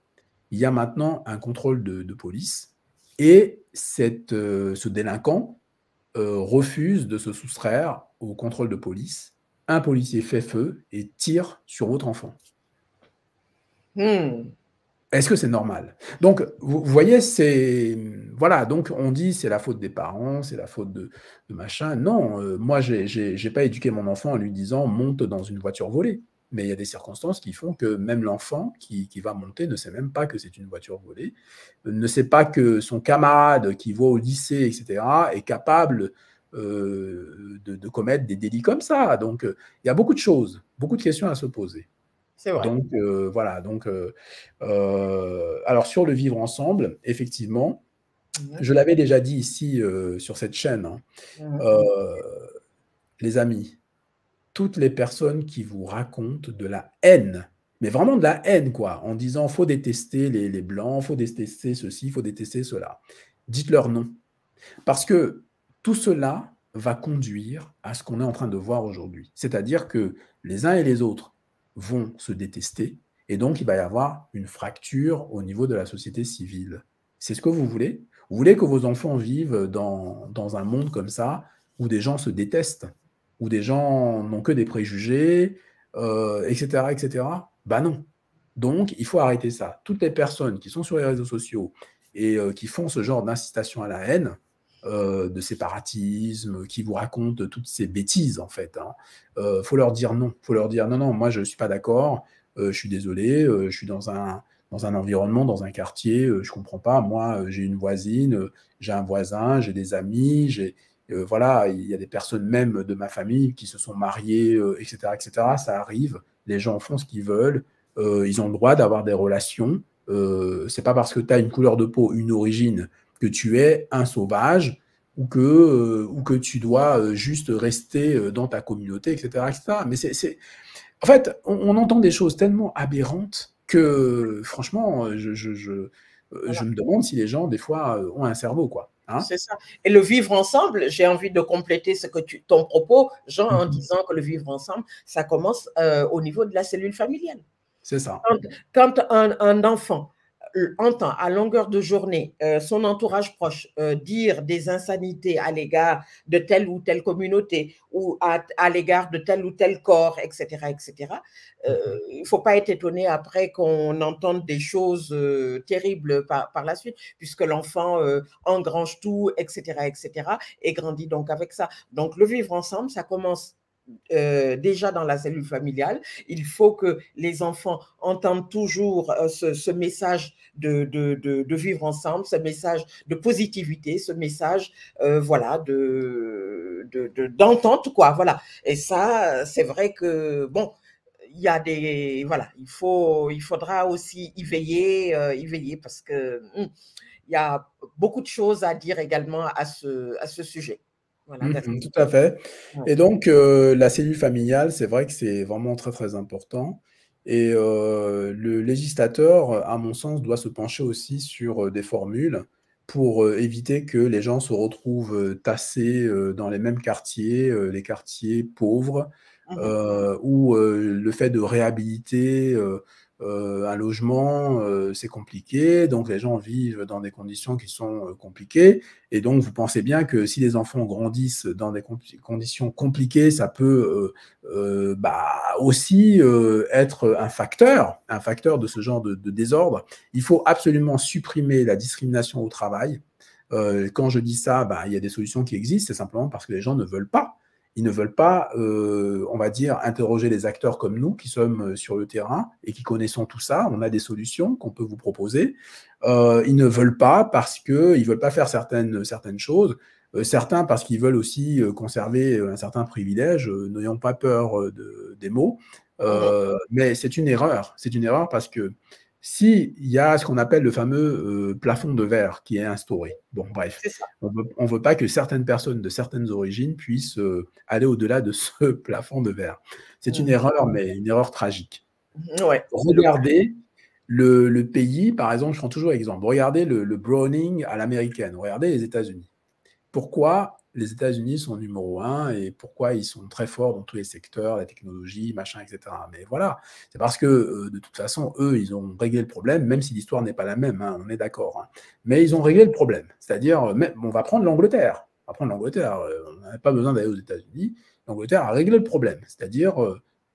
Il y a maintenant un contrôle de police et ce délinquant refuse de se soustraire au contrôle de police. Un policier fait feu et tire sur votre enfant. Mhm. Est-ce que c'est normal? Donc, vous voyez, c'est. Voilà, donc on dit c'est la faute des parents, c'est la faute de machin. Non, moi, j'ai pas éduqué mon enfant en lui disant monte dans une voiture volée. Mais il y a des circonstances qui font que même l'enfant qui va monter ne sait même pas que c'est une voiture volée, ne sait pas que son camarade qui va au lycée, etc., est capable de commettre des délits comme ça. Donc, il y a beaucoup de choses, beaucoup de questions à se poser. C'est vrai. Donc, voilà. Donc, alors, sur le vivre ensemble, effectivement, Mhm. je l'avais déjà dit ici sur cette chaîne, hein, Mhm. euh, les amis, toutes les personnes qui vous racontent de la haine, mais vraiment de la haine, quoi, en disant faut détester les blancs, faut détester ceci, faut détester cela, dites-leur non. Parce que tout cela va conduire à ce qu'on est en train de voir aujourd'hui. C'est-à-dire que les uns et les autres vont se détester et donc il va y avoir une fracture au niveau de la société civile. C'est ce que vous voulez? Vous voulez que vos enfants vivent dans un monde comme ça où des gens se détestent, où des gens n'ont que des préjugés, etc., etc. Ben non. Donc, il faut arrêter ça. Toutes les personnes qui sont sur les réseaux sociaux et qui font ce genre d'incitation à la haine, de séparatisme, qui vous racontent toutes ces bêtises, en fait. Faut leur dire non. Faut leur dire non, non, moi, je ne suis pas d'accord. Je suis désolé. Je suis dans un environnement, dans un quartier. Je ne comprends pas. Moi, j'ai une voisine, j'ai un voisin, j'ai des amis. voilà, il y a des personnes même de ma famille qui se sont mariées, etc., etc. Ça arrive, les gens font ce qu'ils veulent, ils ont le droit d'avoir des relations. C'est pas parce que tu as une couleur de peau, une origine, que tu es un sauvage ou que tu dois juste rester dans ta communauté, etc., etc. Mais en fait, on entend des choses tellement aberrantes que, franchement, je Voilà. me demande si les gens, des fois, ont un cerveau, quoi. Hein? C'est ça. Et le vivre ensemble, j'ai envie de compléter ton propos, Jean, en Mhm. disant que le vivre ensemble, ça commence au niveau de la cellule familiale. C'est ça. Quand un enfant entend à longueur de journée son entourage proche dire des insanités à l'égard de telle ou telle communauté ou à l'égard de tel ou tel corps, etc., etc., il ne faut pas être étonné après qu'on entende des choses terribles par la suite, puisque l'enfant engrange tout, etc., etc., et grandit donc avec ça. Donc, le vivre ensemble, ça commence déjà dans la cellule familiale. Il faut que les enfants entendent toujours ce message de vivre ensemble, ce message de positivité, ce message voilà, d'entente, quoi. Voilà. Et ça, c'est vrai que, bon, il y a des. Voilà, il faudra aussi y veiller parce que il y a beaucoup de choses à dire également à ce sujet. Voilà, Tout à fait. ouais. Et donc, la cellule familiale, c'est vrai que c'est vraiment très, très important. Et le législateur, à mon sens, doit se pencher aussi sur des formules pour éviter que les gens se retrouvent tassés dans les mêmes quartiers, les quartiers pauvres, Mhm. où le fait de réhabiliter un logement, c'est compliqué. Donc, les gens vivent dans des conditions qui sont compliquées. Et donc, vous pensez bien que si les enfants grandissent dans des conditions compliquées, ça peut aussi être un facteur de ce genre de désordre. Il faut absolument supprimer la discrimination au travail. Quand je dis ça, il y a des solutions qui existent, c'est simplement parce que les gens ne veulent pas. Ils ne veulent pas, on va dire, interroger les acteurs comme nous qui sommes sur le terrain et qui connaissons tout ça. On a des solutions qu'on peut vous proposer. Ils ne veulent pas parce qu'ils ne veulent pas faire certaines choses. Certains parce qu'ils veulent aussi conserver un certain privilège, n'ayant pas peur des mots. Mhm. Mais c'est une erreur. C'est une erreur parce que s'il y a ce qu'on appelle le fameux plafond de verre qui est instauré, bon, bref, C'est ça. on ne veut pas que certaines personnes de certaines origines puissent aller au-delà de ce plafond de verre. C'est une Mhm. erreur, mais une erreur tragique. Ouais, c'est le cas. Regardez le pays, par exemple, je prends toujours l'exemple. Regardez le Browning à l'américaine. Regardez les États-Unis. Pourquoi les États-Unis sont numéro un et pourquoi ils sont très forts dans tous les secteurs, la technologie, machin, etc. Mais voilà, c'est parce que de toute façon, eux, ils ont réglé le problème, même si l'histoire n'est pas la même, hein, on est d'accord. Hein. Mais ils ont réglé le problème. C'est-à-dire, on va prendre l'Angleterre. On va prendre l'Angleterre. On n'a pas besoin d'aller aux États-Unis. L'Angleterre a réglé le problème. C'est-à-dire,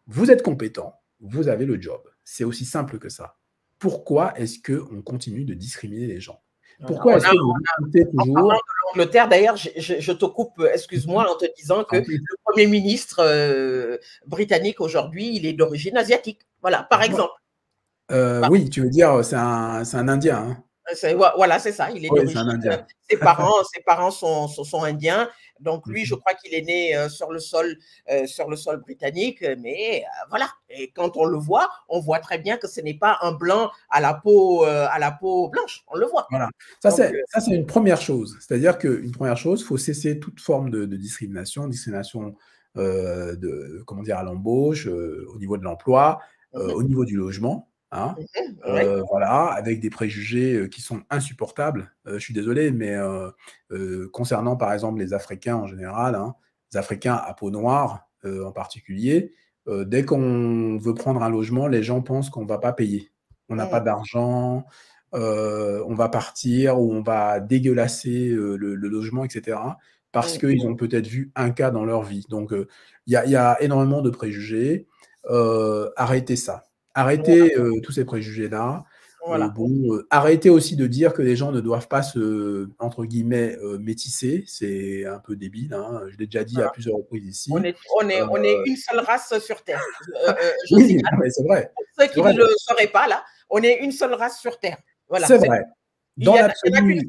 vous êtes compétent, vous avez le job. C'est aussi simple que ça. Pourquoi est-ce qu'on continue de discriminer les gens? Voilà. Pourquoi est-ce que vous écoutez En parlant toujours de l'Angleterre, d'ailleurs, je te coupe, excuse-moi, en te disant que le Premier ministre britannique aujourd'hui, il est d'origine asiatique. Voilà, par exemple. Oui, tu veux dire, c'est un Indien, hein? Voilà, c'est ça. Il est Oui, c'est d'origine. un Indien. Ses parents sont indiens. Donc lui, je Mmh. crois qu'il est né sur le sol britannique. Mais voilà. Et quand on le voit, on voit très bien que ce n'est pas un blanc à la peau blanche. On le voit. Voilà. Donc Ça, c'est une première chose. C'est-à-dire qu'une première chose, il faut cesser toute forme de discrimination, comment dire, à l'embauche, au niveau de l'emploi, mhm, au niveau du logement, hein. ouais, Voilà, avec des préjugés qui sont insupportables. Je suis désolé, mais concernant par exemple les Africains en général, hein, les Africains à peau noire en particulier, dès qu'on veut prendre un logement, les gens pensent qu'on ne va pas payer. On n'a pas mhm, d'argent, on va partir ou on va dégueulasser le logement, etc. Parce mhm, qu'ils ont peut-être vu un cas dans leur vie. Donc, il y a énormément de préjugés. Arrêtez ça. Arrêtez tous ces préjugés-là. voilà. Arrêtez aussi de dire que les gens ne doivent pas se, entre guillemets, métisser. C'est un peu débile. Hein. Je l'ai déjà dit à Voilà. plusieurs reprises ici. On est une seule race sur Terre. Je Oui, signale, mais c'est vrai. pour ceux C'est qui vrai. ne le sauraient pas, là, on est une seule race sur Terre. Voilà. C'est vrai. Il Dans y en a qu'une l'absolu, seule.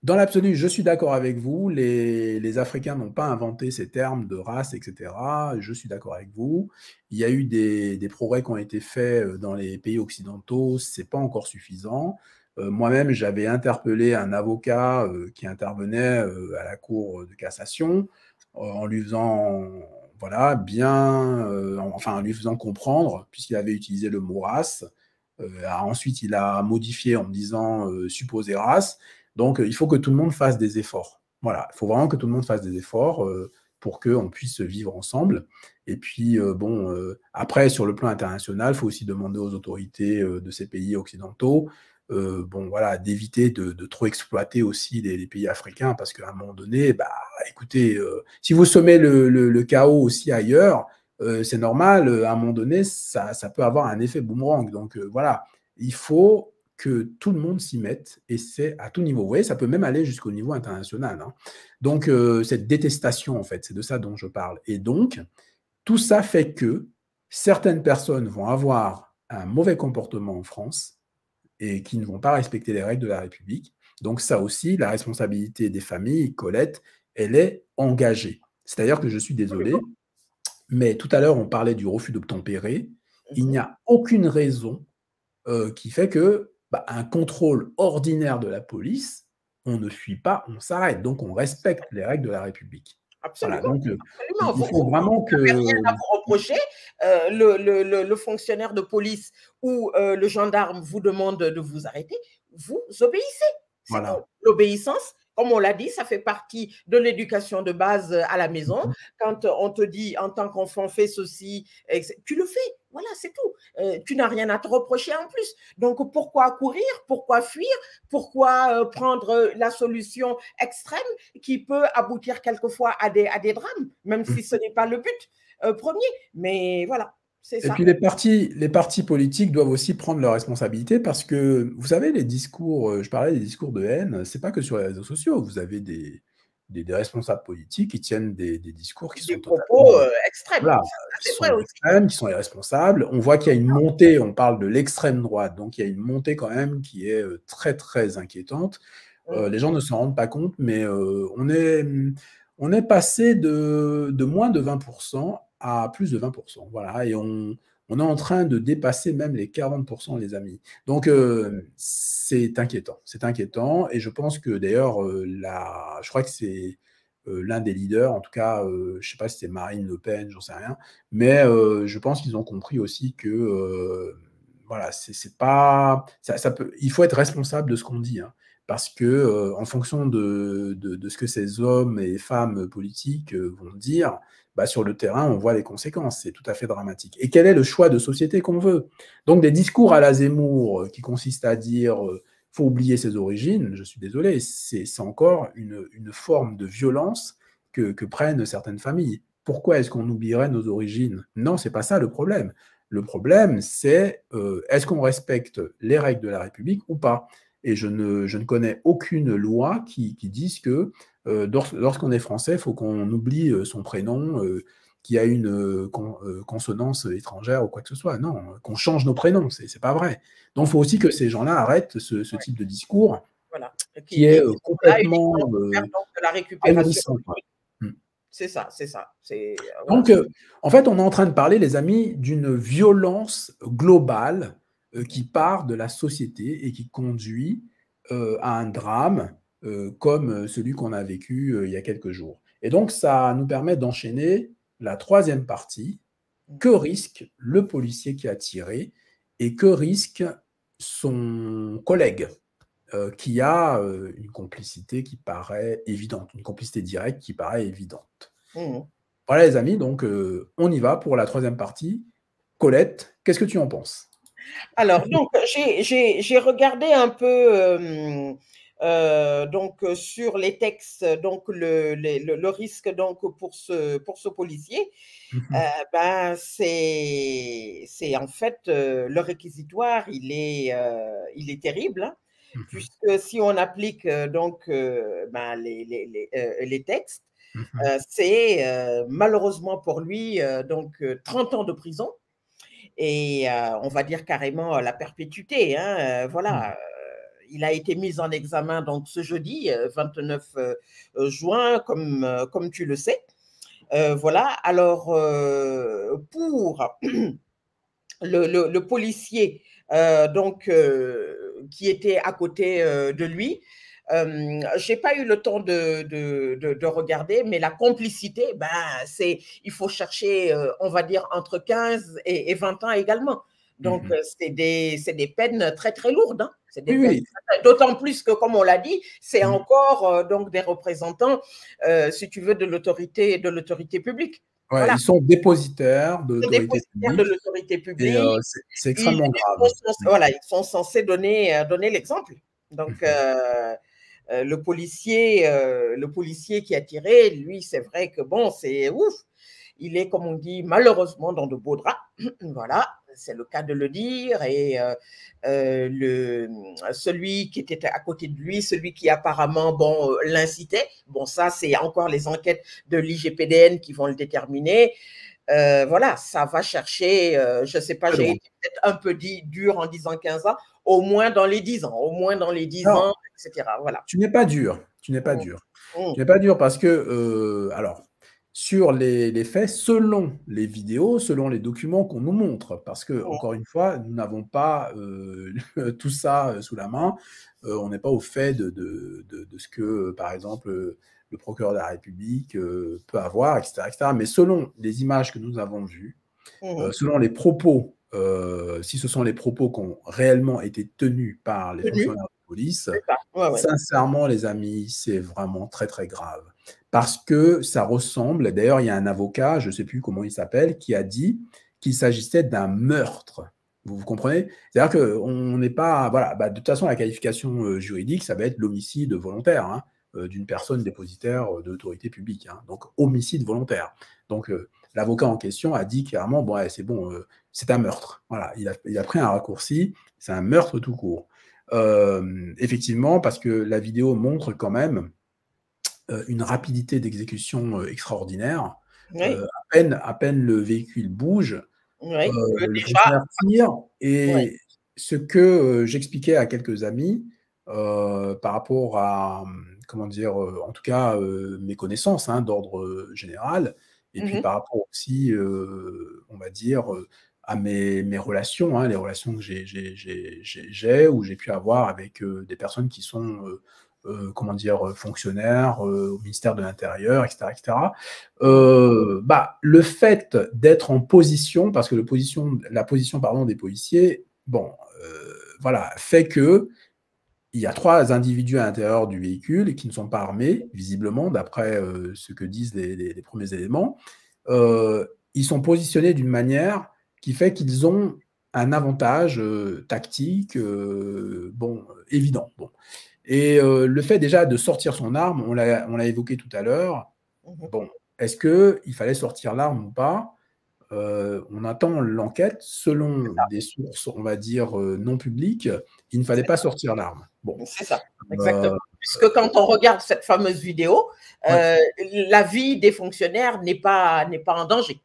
Dans l'absolu, je suis d'accord avec vous. Les Africains n'ont pas inventé ces termes de race, etc. Je suis d'accord avec vous. Il y a eu des progrès qui ont été faits dans les pays occidentaux. C'est pas encore suffisant. Moi-même, j'avais interpellé un avocat qui intervenait à la Cour de cassation en lui faisant, voilà, enfin, en lui faisant comprendre, puisqu'il avait utilisé le mot race. Ensuite, il a modifié en me disant supposé race. Donc, il faut que tout le monde fasse des efforts. Voilà, il faut vraiment que tout le monde fasse des efforts pour qu'on puisse vivre ensemble. Et puis, bon, après, sur le plan international, il faut aussi demander aux autorités de ces pays occidentaux, bon, voilà, d'éviter de trop exploiter aussi les pays africains, parce qu'à un moment donné, bah, écoutez, si vous semez le chaos aussi ailleurs, c'est normal, à un moment donné, ça peut avoir un effet boomerang. Donc, voilà, il faut que tout le monde s'y mette, et c'est à tout niveau. Vous voyez, ça peut même aller jusqu'au niveau international, hein. Donc, cette détestation, en fait, c'est de ça dont je parle. Et donc, tout ça fait que certaines personnes vont avoir un mauvais comportement en France et qui ne vont pas respecter les règles de la République. Donc, ça aussi, la responsabilité des familles, Colette, elle est engagée. C'est-à-dire que je suis désolé, mais tout à l'heure, on parlait du refus d'obtempérer. Il n'y a aucune raison qui fait que bah, un contrôle ordinaire de la police, on ne suit pas, on s'arrête. Donc, on respecte les règles de la République. Voilà, Absolument, donc absolument. il faut vraiment Vous n'avez rien que... à vous reprocher. Le fonctionnaire de police ou le gendarme vous demande de vous arrêter, vous obéissez. C'est tout. Voilà. L'obéissance, comme on l'a dit, ça fait partie de l'éducation de base à la maison. Quand on te dit en tant qu'enfant, fais ceci, tu le fais. Voilà, c'est tout. Tu n'as rien à te reprocher en plus. Donc, pourquoi courir? Pourquoi fuir? Pourquoi prendre la solution extrême qui peut aboutir quelquefois à des drames, même si ce n'est pas le but premier. Mais voilà, c'est Et ça. puis les partis politiques doivent aussi prendre leurs responsabilités, parce que, vous savez, les discours, je parlais des discours de haine, c'est pas que sur les réseaux sociaux. Vous avez des responsables politiques qui tiennent des discours qui Des sont propos totalement, extrêmes. voilà, Ça, qui c'est sont vrai aussi. extrêmes, qui sont irresponsables. On voit qu'il y a une montée, on parle de l'extrême droite, donc il y a une montée quand même qui est très, très inquiétante. Les gens ne s'en rendent pas compte, mais on est passé de moins de 20% à plus de 20%. Voilà, et on est en train de dépasser même les 40%, les amis. Donc, c'est inquiétant. C'est inquiétant. Et je pense que d'ailleurs, je crois que c'est l'un des leaders, en tout cas, je ne sais pas si c'est Marine Le Pen, j'en sais rien, mais je pense qu'ils ont compris aussi que voilà, c'est pas, ça peut, il faut être responsable de ce qu'on dit, hein, parce que en fonction de ce que ces hommes et femmes politiques vont dire, bah, sur le terrain, on voit les conséquences. C'est tout à fait dramatique. Et quel est le choix de société qu'on veut? Donc, des discours à la Zemmour qui consistent à dire faut oublier ses origines, je suis désolé, c'est encore une forme de violence que prennent certaines familles. Pourquoi est-ce qu'on oublierait nos origines? Non, c'est pas ça le problème. Le problème, c'est est-ce qu'on respecte les règles de la République ou pas? Et je ne connais aucune loi qui dise que lorsqu'on est français, il faut qu'on oublie son prénom, qu'il y a une consonance étrangère ou quoi que ce soit. Non, qu'on change nos prénoms, c'est pas vrai. Donc, il faut aussi que ces gens-là arrêtent ce Ouais, type de discours voilà. qui est Qui sont là complètement uniquement pour faire donc de la récupération. ahurissant, quoi. Mm. C'est ça, c'est ça. Voilà. Donc, en fait, on est en train de parler, les amis, d'une violence globale qui part de la société et qui conduit à un drame comme celui qu'on a vécu il y a quelques jours. Et donc, ça nous permet d'enchaîner la troisième partie. Que risque le policier qui a tiré et que risque son collègue qui a une complicité qui paraît évidente, une complicité directe qui paraît évidente. Mmh. Voilà les amis, donc on y va pour la troisième partie. Colette, qu'est-ce que tu en penses? Alors, donc, j'ai regardé un peu donc, sur les textes, donc le risque donc, pour ce policier. Ben, c'est en fait le réquisitoire, il est terrible, hein, puisque si on applique donc ben, les textes, c'est malheureusement pour lui donc 30 ans de prison et on va dire carrément la perpétuité, hein, voilà. il a été mis en examen donc ce jeudi 29 juin, comme tu le sais. Voilà. Alors, pour le policier donc, qui était à côté de lui, j'ai pas eu le temps de regarder, mais la complicité, ben, il faut chercher, on va dire, entre 15 et 20 ans également. Donc, c'est des peines très, très lourdes. Hein. C'est des Oui, peines, oui. d'autant plus que, comme on l'a dit, c'est encore donc des représentants, si tu veux, de l'autorité publique. Ouais, Voilà. ils sont dépositaires de Ils sont l'autorité dépositaires de publique l'autorité et publique. c'est extrêmement grave. Voilà, ils sont censés donner l'exemple. Donc, le policier qui a tiré, lui, c'est vrai que bon, c'est ouf. Il est, comme on dit, malheureusement dans de beaux draps. Voilà, c'est le cas de le dire. Et celui qui était à côté de lui, celui qui apparemment bon, l'incitait, bon, ça, c'est encore les enquêtes de l'IGPDN qui vont le déterminer. Voilà, ça va chercher, je ne sais pas, Très j'ai loin. été peut-être un peu dur en disant 15 ans, au moins dans les 10 ans, au moins dans les 10 Alors, ans, etc. Voilà. tu n'es pas dur. Tu n'es pas Mmh. dur. Mmh. Tu n'es pas dur parce que, alors, sur les faits, selon les vidéos, selon les documents qu'on nous montre, parce que, Mmh. encore une fois, nous n'avons pas tout ça sous la main. On n'est pas au fait de ce que, par exemple, le procureur de la République peut avoir, etc., etc. Mais selon les images que nous avons vues, Mmh. selon les propos, si ce sont les propos qui ont réellement été tenus par les Tenu, fonctionnaires de police, c'est ça. Ouais, ouais. sincèrement, les amis, c'est vraiment très, très grave. Parce que ça ressemble, d'ailleurs, il y a un avocat, je ne sais plus comment il s'appelle, qui a dit qu'il s'agissait d'un meurtre. Vous comprenez? C'est-à-dire qu'on n'est pas. Voilà, bah, de toute façon, la qualification juridique, ça va être l'homicide volontaire hein, d'une personne dépositaire de l'autorité publique. Hein, donc, homicide volontaire. Donc, l'avocat en question a dit clairement bon, ouais, c'est bon, c'est un meurtre. Voilà, il a pris un raccourci, c'est un meurtre tout court. Effectivement, parce que la vidéo montre quand même une rapidité d'exécution extraordinaire. Oui, À peine le véhicule bouge, oui. le Déjà, fonctionnaire tire. ouais. Et ce que j'expliquais à quelques amis par rapport à, comment dire, en tout cas, mes connaissances hein, d'ordre général, et puis Mhm. par rapport aussi, on va dire, à mes relations, hein, les relations que j'ai ou j'ai pu avoir avec des personnes qui sont comment dire, fonctionnaires au ministère de l'Intérieur, etc., etc. Mhm. Bah, le fait d'être en position, parce que la position pardon, des policiers, bon, voilà, fait que il y a 3 individus à l'intérieur du véhicule qui ne sont pas armés, visiblement, d'après ce que disent les premiers éléments. Ils sont positionnés d'une manière qui fait qu'ils ont un avantage tactique bon, évident. Bon. Et le fait déjà de sortir son arme, on l'a évoqué tout à l'heure. Mhm. Bon, est-ce qu'il fallait sortir l'arme ou pas? On attend l'enquête. Selon des sources, on va dire, non publiques, il ne fallait pas sortir l'arme. Bon, C'est ça, exactement. heu, Puisque quand on regarde cette fameuse vidéo, ouais, la vie des fonctionnaires n'est pas en danger.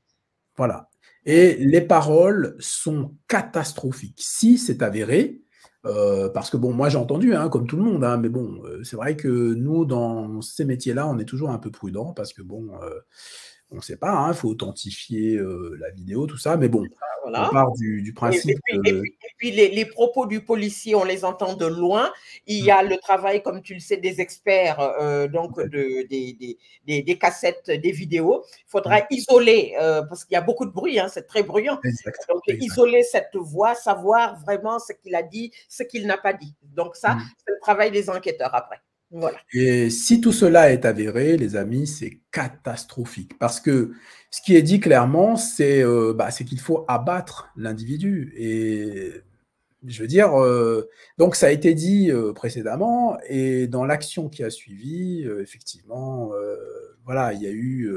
voilà. Mm. Et les paroles sont catastrophiques. Si c'est avéré, parce que bon, moi j'ai entendu, hein, comme tout le monde, hein, mais bon, c'est vrai que nous, dans ces métiers-là, on est toujours un peu prudent parce que bon, on ne sait pas, hein, il faut authentifier la vidéo, tout ça, mais bon, on Voilà. part du Et, principe que puis les propos du policier, on les entend de loin. Il y a le travail, comme tu le sais, des experts, donc des cassettes, des vidéos. Il faudra isoler, parce qu'il y a beaucoup de bruit, hein, c'est très bruyant. exact, Donc, exact. isoler cette voix, savoir vraiment ce qu'il a dit, ce qu'il n'a pas dit. Donc, ça, Mmh. c'est le travail des enquêteurs après. Voilà. Et si tout cela est avéré, les amis, c'est catastrophique. Parce que ce qui est dit clairement, c'est qu'il faut abattre l'individu. Et je veux dire, donc ça a été dit précédemment, et dans l'action qui a suivi, effectivement, voilà, il y a eu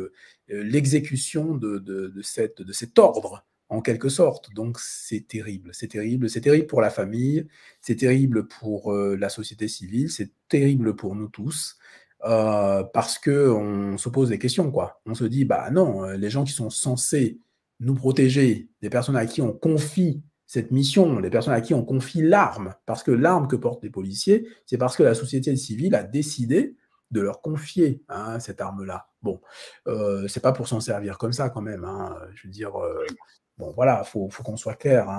l'exécution de cet ordre, en quelque sorte. Donc c'est terrible, c'est terrible, c'est terrible pour la famille, c'est terrible pour la société civile, c'est terrible pour nous tous. Parce que on se pose des questions, quoi. On se dit, bah non, les gens qui sont censés nous protéger, des personnes à qui on confie cette mission, les personnes à qui on confie l'arme, parce que l'arme que portent les policiers, c'est parce que la société civile a décidé de leur confier cette arme-là. Bon, c'est pas pour s'en servir comme ça quand même. Je veux dire, bon voilà, faut qu'on soit clair.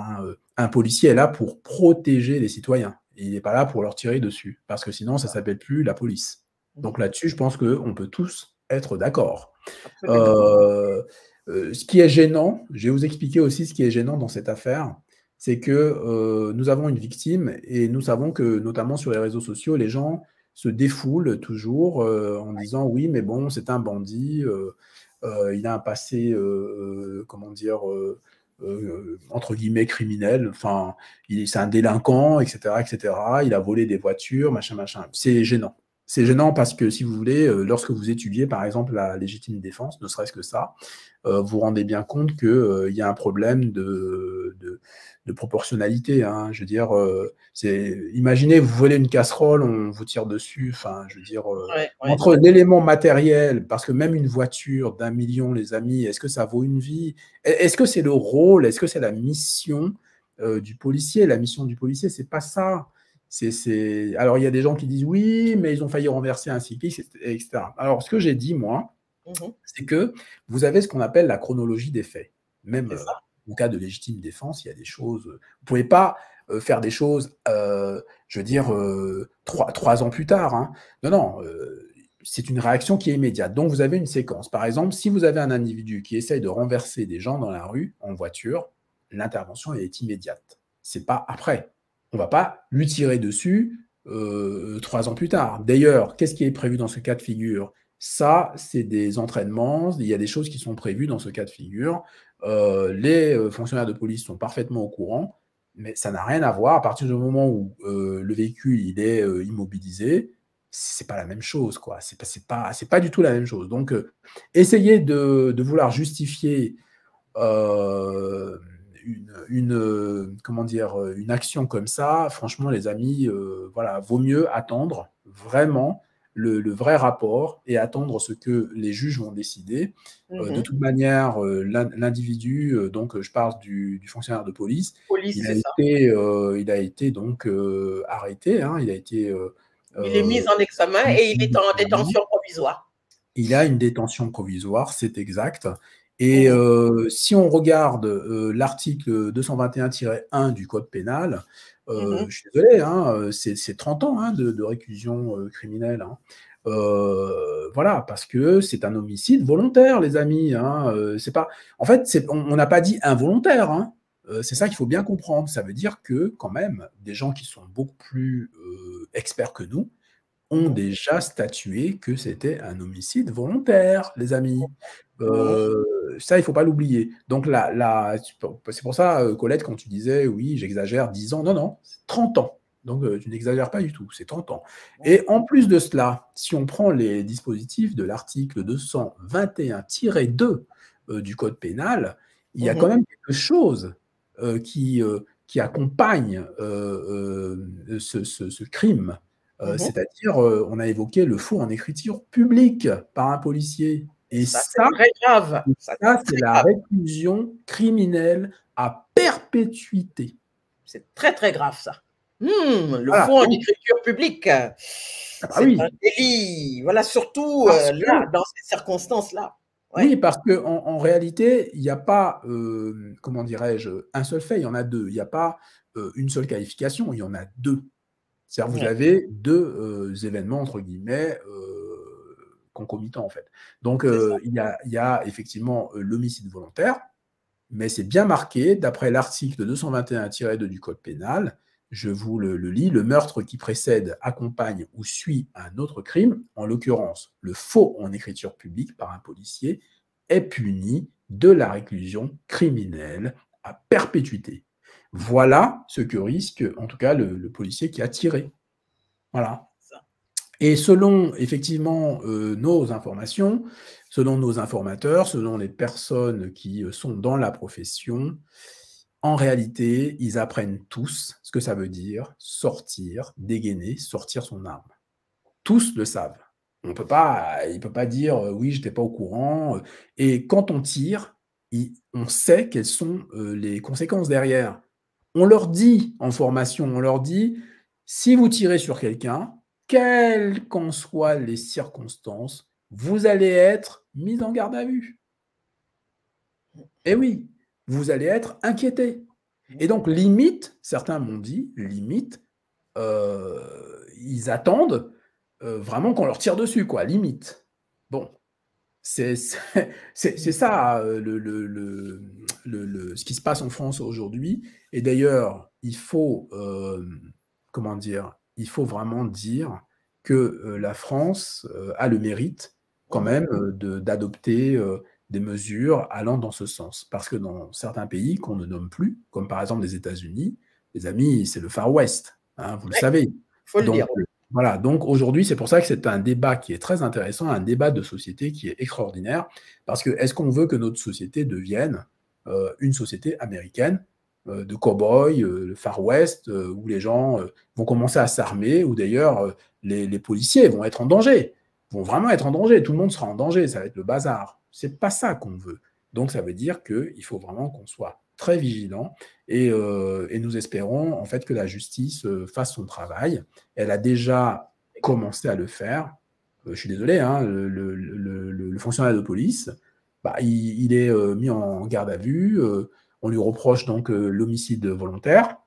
Un policier est là pour protéger les citoyens. Il n'est pas là pour leur tirer dessus, parce que sinon, ça ne s'appelle plus la police. Donc là-dessus, je pense qu'on peut tous être d'accord. Ce qui est gênant, je vais vous expliquer aussi ce qui est gênant dans cette affaire, c'est que nous avons une victime et nous savons que, notamment sur les réseaux sociaux, les gens se défoulent toujours en disant « oui, mais bon, c'est un bandit, il a un passé, comment dire… entre guillemets criminel, enfin, c'est un délinquant, etc., etc. Il a volé des voitures, machin, machin. C'est gênant. C'est gênant parce que, si vous voulez, lorsque vous étudiez, par exemple, la légitime défense, ne serait-ce que ça, vous vous rendez bien compte qu'il y a un problème de proportionnalité. Je veux dire, imaginez, vous volez une casserole, on vous tire dessus. Enfin, je veux dire, entre l'élément matériel, parce que même une voiture d'1 million, les amis, est-ce que ça vaut une vie? Est-ce que c'est le rôle? Est-ce que c'est la mission du policier? La mission du policier, c'est pas ça. Alors, il y a des gens qui disent oui, mais ils ont failli renverser un cycliste, etc. Alors, ce que j'ai dit, moi, c'est que vous avez ce qu'on appelle la chronologie des faits. Même en cas de légitime défense, il y a des choses… Vous ne pouvez pas faire des choses, je veux dire, 3 ans plus tard. Non, non, c'est une réaction qui est immédiate. Donc, vous avez une séquence. Par exemple, si vous avez un individu qui essaye de renverser des gens dans la rue, en voiture, l'intervention est immédiate. Ce n'est pas après. On ne va pas lui tirer dessus 3 ans plus tard. D'ailleurs, qu'est-ce qui est prévu dans ce cas de figure? Ça, c'est des entraînements, il y a des choses qui sont prévues dans ce cas de figure. Les fonctionnaires de police sont parfaitement au courant, mais ça n'a rien à voir. À partir du moment où le véhicule il est immobilisé, c'est pas la même chose, quoi. C'est pas du tout la même chose. Donc, essayer de vouloir justifier comment dire, une action comme ça, franchement, les amis, voilà, vaut mieux attendre vraiment le vrai rapport et attendre ce que les juges vont décider. De toute manière, l'individu, donc je parle du fonctionnaire de police, il a été donc arrêté, il a été… il est mis en examen et il est en détention provisoire. Il a une détention provisoire, c'est exact. Et si on regarde l'article 221-1 du Code pénal, je suis désolé, c'est 30 ans de réclusion criminelle. Voilà, parce que c'est un homicide volontaire, les amis. C'est pas… En fait, on n'a pas dit involontaire. C'est ça qu'il faut bien comprendre. Ça veut dire que, quand même, des gens qui sont beaucoup plus experts que nous ont déjà statué que c'était un homicide volontaire, les amis. Ça, il ne faut pas l'oublier. Donc, c'est pour ça, Colette, quand tu disais, oui, j'exagère, 10 ans, non, non, 30 ans. Donc, tu n'exagères pas du tout, c'est 30 ans. Et en plus de cela, si on prend les dispositifs de l'article 221-2 du Code pénal, il y a quand même quelque chose qui accompagne ce crime. C'est-à-dire, on a évoqué le faux en écriture publique par un policier. Et ça, c'est très grave. Ça, c'est la réclusion criminelle à perpétuité. C'est très, très grave, ça. Le faux en écriture publique, c'est un délit. Voilà, surtout là, dans ces circonstances-là. Oui, parce qu'en réalité, il n'y a pas, comment dirais-je, un seul fait, il y en a deux. Il n'y a pas une seule qualification, il y en a deux. C'est-à-dire vous avez deux événements, entre guillemets, concomitants, en fait. Donc, il y a effectivement l'homicide volontaire, mais c'est bien marqué, d'après l'article 221-2 du Code pénal, je vous le lis, le meurtre qui précède, accompagne ou suit un autre crime, en l'occurrence le faux en écriture publique par un policier, est puni de la réclusion criminelle à perpétuité. Voilà ce que risque, en tout cas, le policier qui a tiré. Voilà. Et selon, effectivement, nos informations, selon nos informateurs, selon les personnes qui sont dans la profession, en réalité, ils apprennent tous ce que ça veut dire sortir, dégainer, sortir son arme. Tous le savent. Il ne peut pas dire « oui, je n'étais pas au courant ». Et quand on tire, on sait quelles sont les conséquences derrière. on leur dit en formation, on leur dit, si vous tirez sur quelqu'un, quelles qu'en soient les circonstances, vous allez être mis en garde à vue. Eh oui, vous allez être inquiété. Et donc, limite, certains m'ont dit, limite, ils attendent vraiment qu'on leur tire dessus, quoi, limite. Bon, c'est ça ce qui se passe en France aujourd'hui. Et d'ailleurs, il faut, comment dire, il faut vraiment dire que la France a le mérite quand même d'adopter des mesures allant dans ce sens. Parce que dans certains pays qu'on ne nomme plus, comme par exemple les États-Unis, les amis, c'est le Far West, hein, vous le savez. Faut le Donc, dire. voilà, donc aujourd'hui, c'est pour ça que c'est un débat qui est très intéressant, un débat de société qui est extraordinaire, parce que est-ce qu'on veut que notre société devienne une société américaine de cow-boys, le Far West, où les gens vont commencer à s'armer, où d'ailleurs les policiers vont être en danger, vont vraiment être en danger, tout le monde sera en danger, ça va être le bazar. C'est pas ça qu'on veut. Donc ça veut dire qu'il faut vraiment qu'on soit très vigilant et nous espérons en fait que la justice fasse son travail. Elle a déjà commencé à le faire. Je suis désolé, hein, le fonctionnaire de police, bah, il est mis en garde à vue. On lui reproche donc l'homicide volontaire.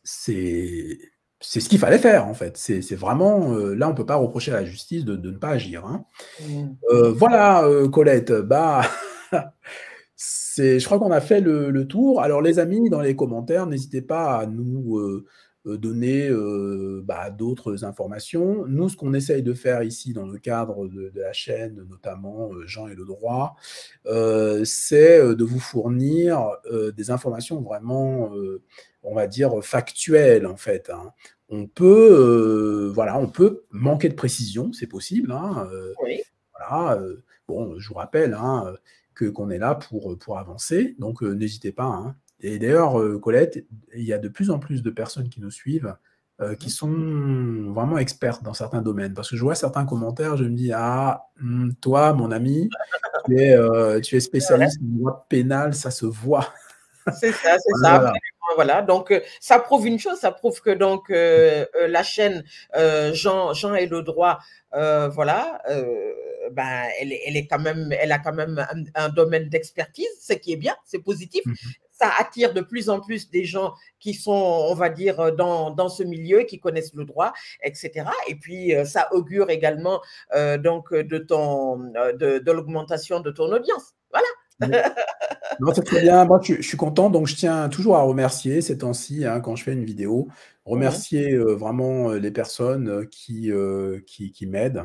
C'est ce qu'il fallait faire, en fait. C'est vraiment... là, on ne peut pas reprocher à la justice de ne pas agir. Hein. Voilà, Colette. Bah, je crois qu'on a fait le tour. Alors, les amis, dans les commentaires, n'hésitez pas à nous donner d'autres informations. Nous, ce qu'on essaye de faire ici dans le cadre de la chaîne, notamment Jean et le droit, c'est de vous fournir des informations vraiment, on va dire, factuelles, en fait. Hein. On peut manquer de précision, c'est possible. Hein, Oui. voilà, bon, je vous rappelle hein, qu'on est là pour avancer, donc n'hésitez pas. Hein. Et d'ailleurs, Colette, il y a de plus en plus de personnes qui nous suivent qui sont vraiment expertes dans certains domaines. Parce que je vois certains commentaires, je me dis, ah, toi, mon ami, tu es spécialiste du droit pénal, ça se voit. C'est ça, c'est ça. Voilà. Voilà, donc ça prouve une chose, ça prouve que donc la chaîne Jean et le droit, voilà, ben elle est quand même, elle a quand même un domaine d'expertise, ce qui est bien, c'est positif. Ça attire de plus en plus des gens qui sont, on va dire, dans ce milieu, qui connaissent le droit, etc. Et puis ça augure également donc de l'augmentation de ton audience. Voilà. Non, c'est très bien. Moi, je suis content. Donc, je tiens toujours à remercier ces temps-ci, hein, quand je fais une vidéo, remercier vraiment les personnes qui m'aident.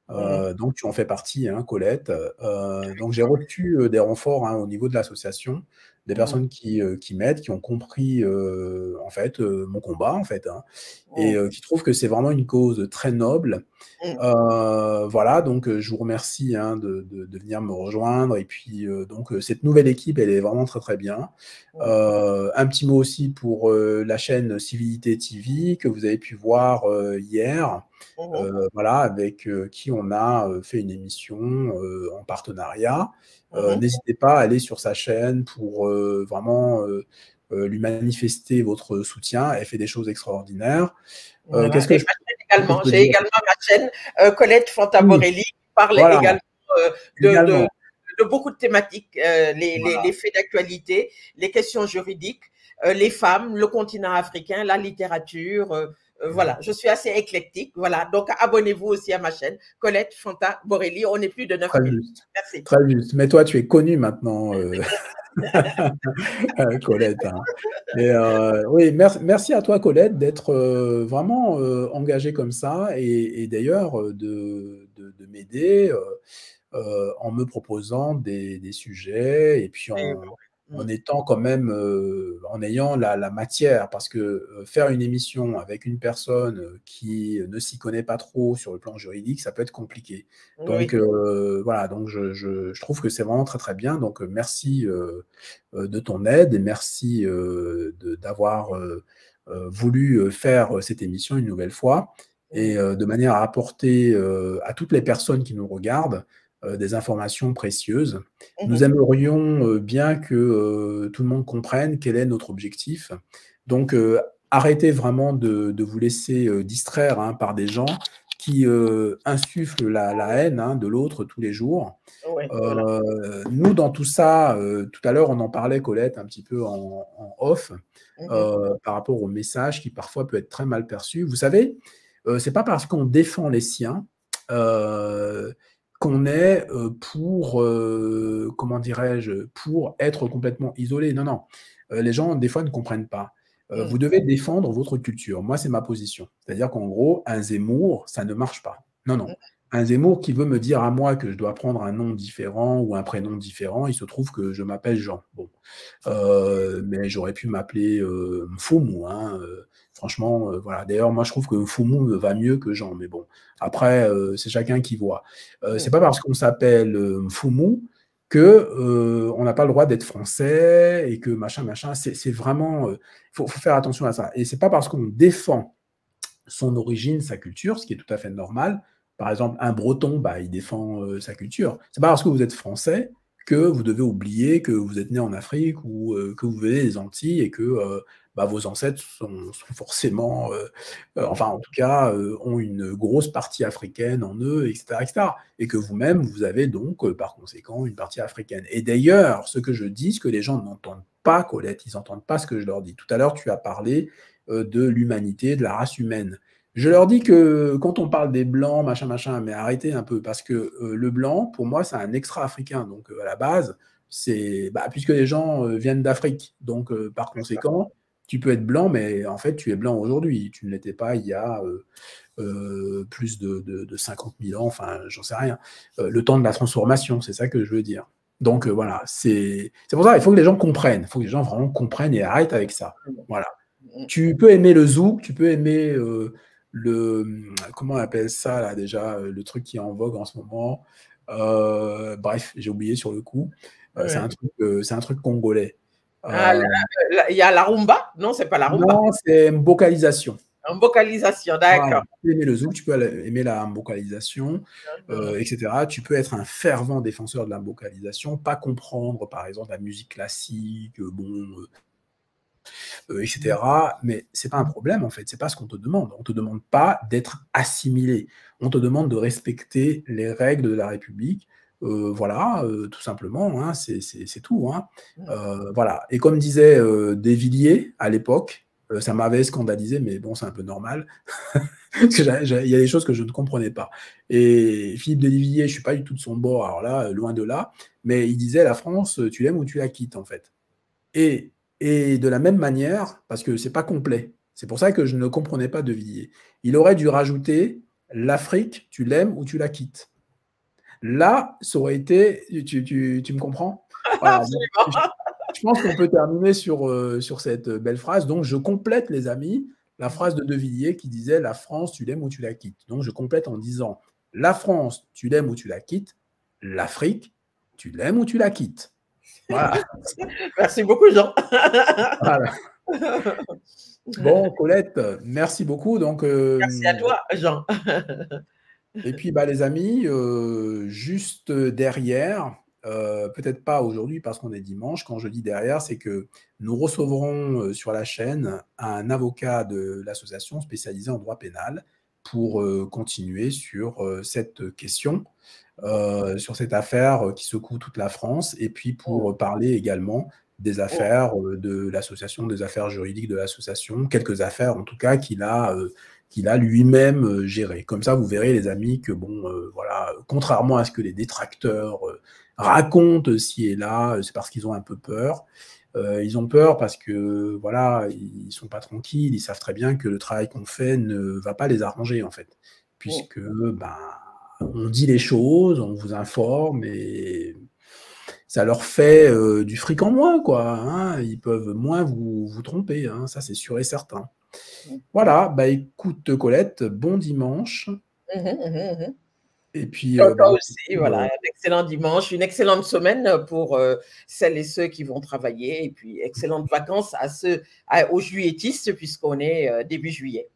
Donc, tu en fais partie, hein, Colette. Donc, j'ai reçu des renforts hein, au niveau de l'association, des personnes qui m'aident, qui ont compris en fait mon combat, en fait, hein, et qui trouvent que c'est vraiment une cause très noble. Voilà, donc je vous remercie hein, de venir me rejoindre. Et puis, donc, cette nouvelle équipe, elle est vraiment très, très bien. Un petit mot aussi pour la chaîne Civilité TV que vous avez pu voir hier, voilà, avec qui on a fait une émission en partenariat. N'hésitez pas à aller sur sa chaîne pour vraiment lui manifester votre soutien. Elle fait des choses extraordinaires. Voilà. Qu'est-ce que je Également, peux j'ai dire? également ma chaîne Colette Fantaborelli qui parle Voilà, également également. de beaucoup de thématiques, les faits d'actualité, les questions juridiques, les femmes, le continent africain, la littérature. Voilà, je suis assez éclectique. Voilà, donc abonnez-vous aussi à ma chaîne Colette Fantaborelli. On est plus de 9000. Juste. Merci. Très juste. Mais toi, tu es connue maintenant, Colette. Hein. Et, oui, merci à toi, Colette, d'être vraiment engagée comme ça et d'ailleurs de m'aider en me proposant des sujets et puis en étant quand même, en ayant la matière, parce que faire une émission avec une personne qui ne s'y connaît pas trop sur le plan juridique, ça peut être compliqué. Donc voilà, donc je trouve que c'est vraiment très très bien. Donc merci de ton aide et merci d'avoir voulu faire cette émission une nouvelle fois et de manière à apporter à toutes les personnes qui nous regardent des informations précieuses. Nous Mhm. aimerions bien que tout le monde comprenne quel est notre objectif. Donc, arrêtez vraiment de vous laisser distraire hein, par des gens qui insufflent la haine hein, de l'autre tous les jours. Ouais, voilà. Nous, dans tout ça, tout à l'heure, on en parlait, Colette, un petit peu en off, Mhm. par rapport au message qui parfois peut être très mal perçu. Vous savez, c'est pas parce qu'on défend les siens qu'on est pour, comment dirais-je, pour être complètement isolé. Non, non. Les gens, des fois, ne comprennent pas. Mhm. Vous devez défendre votre culture. Moi, c'est ma position. C'est-à-dire qu'en gros, un Zemmour, ça ne marche pas. Non, non. Un Zemmour qui veut me dire à moi que je dois prendre un nom différent ou un prénom différent, il se trouve que je m'appelle Jean. Bon. Mais j'aurais pu m'appeler Mfumu. Hein, franchement, voilà. D'ailleurs, moi, je trouve que Mfumu me va mieux que Jean. Mais bon, après, c'est chacun qui voit. C'est Mhm. pas parce qu'on s'appelle Mfumu que on n'a pas le droit d'être français et que machin, machin. C'est vraiment... faut faire attention à ça. Et c'est pas parce qu'on défend son origine, sa culture, ce qui est tout à fait normal. Par exemple, un Breton, bah, il défend sa culture. C'est pas parce que vous êtes français que vous devez oublier que vous êtes né en Afrique ou que vous venez des Antilles et que bah, vos ancêtres sont forcément, enfin en tout cas, ont une grosse partie africaine en eux, etc. etc. Et que vous-même, vous avez donc par conséquent une partie africaine. Et d'ailleurs, ce que je dis, ce que les gens n'entendent pas, Colette, ils n'entendent pas ce que je leur dis. Tout à l'heure, tu as parlé de l'humanité, de la race humaine. Je leur dis que quand on parle des blancs, machin, machin, mais arrêtez un peu, parce que le blanc, pour moi, c'est un extra-africain. Donc, à la base, c'est bah, puisque les gens viennent d'Afrique. Donc, par conséquent, tu peux être blanc, mais en fait, tu es blanc aujourd'hui. Tu ne l'étais pas il y a plus de 50 000 ans, enfin, j'en sais rien. Le temps de la transformation, c'est ça que je veux dire. Donc, voilà, c'est pour ça qu'il faut que les gens comprennent. Il faut que les gens vraiment comprennent et arrêtent avec ça. Voilà. Tu peux aimer le zouk, tu peux aimer comment on appelle ça là déjà, le truc qui est en vogue en ce moment. Bref, j'ai oublié sur le coup. Ouais. C'est un truc congolais. Ah, Euh, il y a la rumba? Non, c'est pas la rumba. non, c'est mbokalisation. En vocalisation, Voilà. d'accord. Tu peux aimer le zouk, tu peux aimer la mbokalisation, etc. Tu peux être un fervent défenseur de la mbokalisation, pas comprendre par exemple la musique classique, bon, etc. Mais c'est pas un problème en fait, c'est pas ce qu'on te demande. On te demande pas d'être assimilé. On te demande de respecter les règles de la République. Voilà, tout simplement, hein, c'est tout. Hein. Voilà. Et comme disait Desvilliers à l'époque, ça m'avait scandalisé, mais bon, c'est un peu normal. Parce que il y a des choses que je ne comprenais pas. Et Philippe Desvilliers, je suis pas du tout de son bord, alors là, loin de là, mais il disait la France, tu l'aimes ou tu la quittes, en fait. Et, et de la même manière, parce que c'est pas complet, c'est pour ça que je ne comprenais pas De Villiers, il aurait dû rajouter l'Afrique, tu l'aimes ou tu la quittes. Là, ça aurait été, tu me comprends? Voilà, donc, Absolument. je pense qu'on peut terminer sur cette belle phrase. Donc, je complète, les amis, la phrase de Villiers qui disait la France, tu l'aimes ou tu la quittes. Donc, je complète en disant la France, tu l'aimes ou tu la quittes. L'Afrique, tu l'aimes ou tu la quittes. Voilà. Merci beaucoup, Jean. Voilà. Bon, Colette, merci beaucoup. Donc, Merci à toi, Jean. et puis, bah, les amis, juste derrière, peut-être pas aujourd'hui parce qu'on est dimanche, quand je dis derrière, c'est que nous recevrons sur la chaîne un avocat de l'association spécialisée en droit pénal pour continuer sur cette question, sur cette affaire qui secoue toute la France, et puis pour parler également des affaires de l'association, des affaires juridiques de l'association, quelques affaires en tout cas qu'il a lui-même gérées. Comme ça, vous verrez, les amis, que bon, voilà, contrairement à ce que les détracteurs racontent ci et là, c'est parce qu'ils ont un peu peur. Ils ont peur parce que voilà, ils sont pas tranquilles, ils savent très bien que le travail qu'on fait ne va pas les arranger en fait, puisque ben, on dit les choses, on vous informe et ça leur fait du fric en moins, quoi. Hein. Ils peuvent moins vous tromper, hein. Ça c'est sûr et certain. Voilà, bah écoute Colette, bon dimanche. Et puis, bah, Toi on se aussi, retrouve, voilà, un excellent dimanche, une excellente semaine pour celles et ceux qui vont travailler, et puis excellentes vacances à aux juilletistes, puisqu'on est début juillet.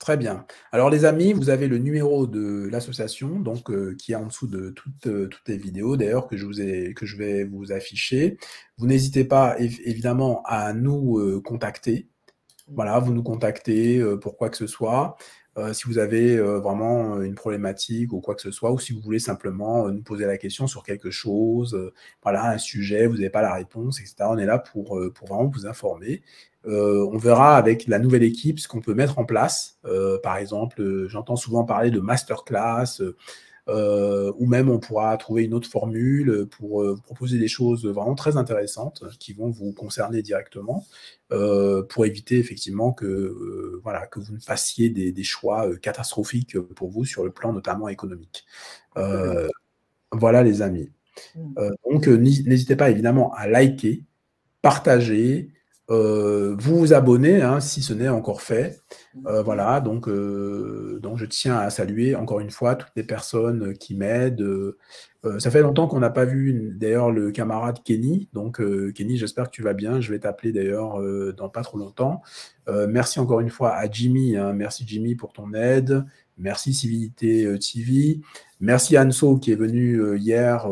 Très bien. Alors les amis, vous avez le numéro de l'association, donc qui est en dessous de toutes les vidéos d'ailleurs que je vais vous afficher. Vous n'hésitez pas évidemment à nous contacter. Voilà, vous nous contactez pour quoi que ce soit. Si vous avez vraiment une problématique ou quoi que ce soit, ou si vous voulez simplement nous poser la question sur quelque chose, voilà, un sujet, vous n'avez pas la réponse, etc. On est là pour vraiment vous informer. On verra avec la nouvelle équipe ce qu'on peut mettre en place. Par exemple, j'entends souvent parler de masterclass, ou même on pourra trouver une autre formule pour vous proposer des choses vraiment très intéressantes qui vont vous concerner directement, pour éviter effectivement que, voilà, que vous ne fassiez des choix catastrophiques pour vous sur le plan notamment économique. Voilà les amis. Donc n'hésitez pas évidemment à liker, partager, vous abonner hein, si ce n'est encore fait. Voilà, donc je tiens à saluer encore une fois toutes les personnes qui m'aident. Ça fait longtemps qu'on n'a pas vu d'ailleurs le camarade Kenny. Donc Kenny, j'espère que tu vas bien. Je vais t'appeler d'ailleurs dans pas trop longtemps. Merci encore une fois à Jimmy. Hein. Merci Jimmy pour ton aide. Merci Civilité TV. Merci Anso qui est venu hier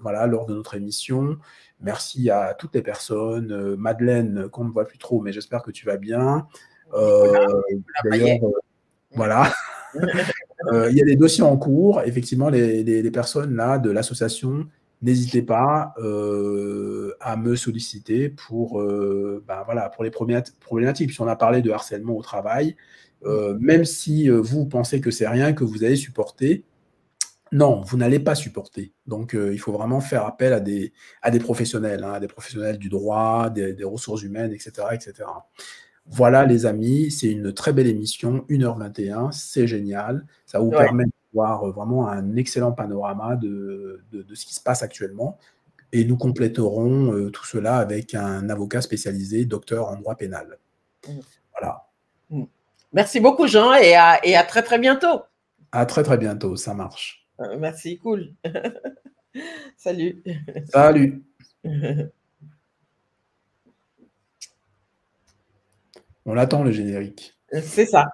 voilà, lors de notre émission. Merci à toutes les personnes. Madeleine, qu'on ne voit plus trop, mais j'espère que tu vas bien. D'ailleurs, voilà. Il y a des dossiers en cours. Effectivement, les personnes là de l'association, n'hésitez pas à me solliciter pour, voilà, pour les problématiques. Puis on a parlé de harcèlement au travail. Même si vous pensez que c'est rien, que vous allez supporter, non, vous n'allez pas supporter. Donc, il faut vraiment faire appel à des professionnels, hein, à des professionnels du droit, des ressources humaines, etc., etc. Voilà, les amis, c'est une très belle émission, 1h21, c'est génial. Ça vous permet de voir vraiment un excellent panorama de ce qui se passe actuellement. Et nous compléterons tout cela avec un avocat spécialisé, docteur en droit pénal. Voilà. Merci beaucoup, Jean, et à très, très bientôt. À très, très bientôt, ça marche. Merci, cool. Salut. Salut. On l'attend, le générique. C'est ça.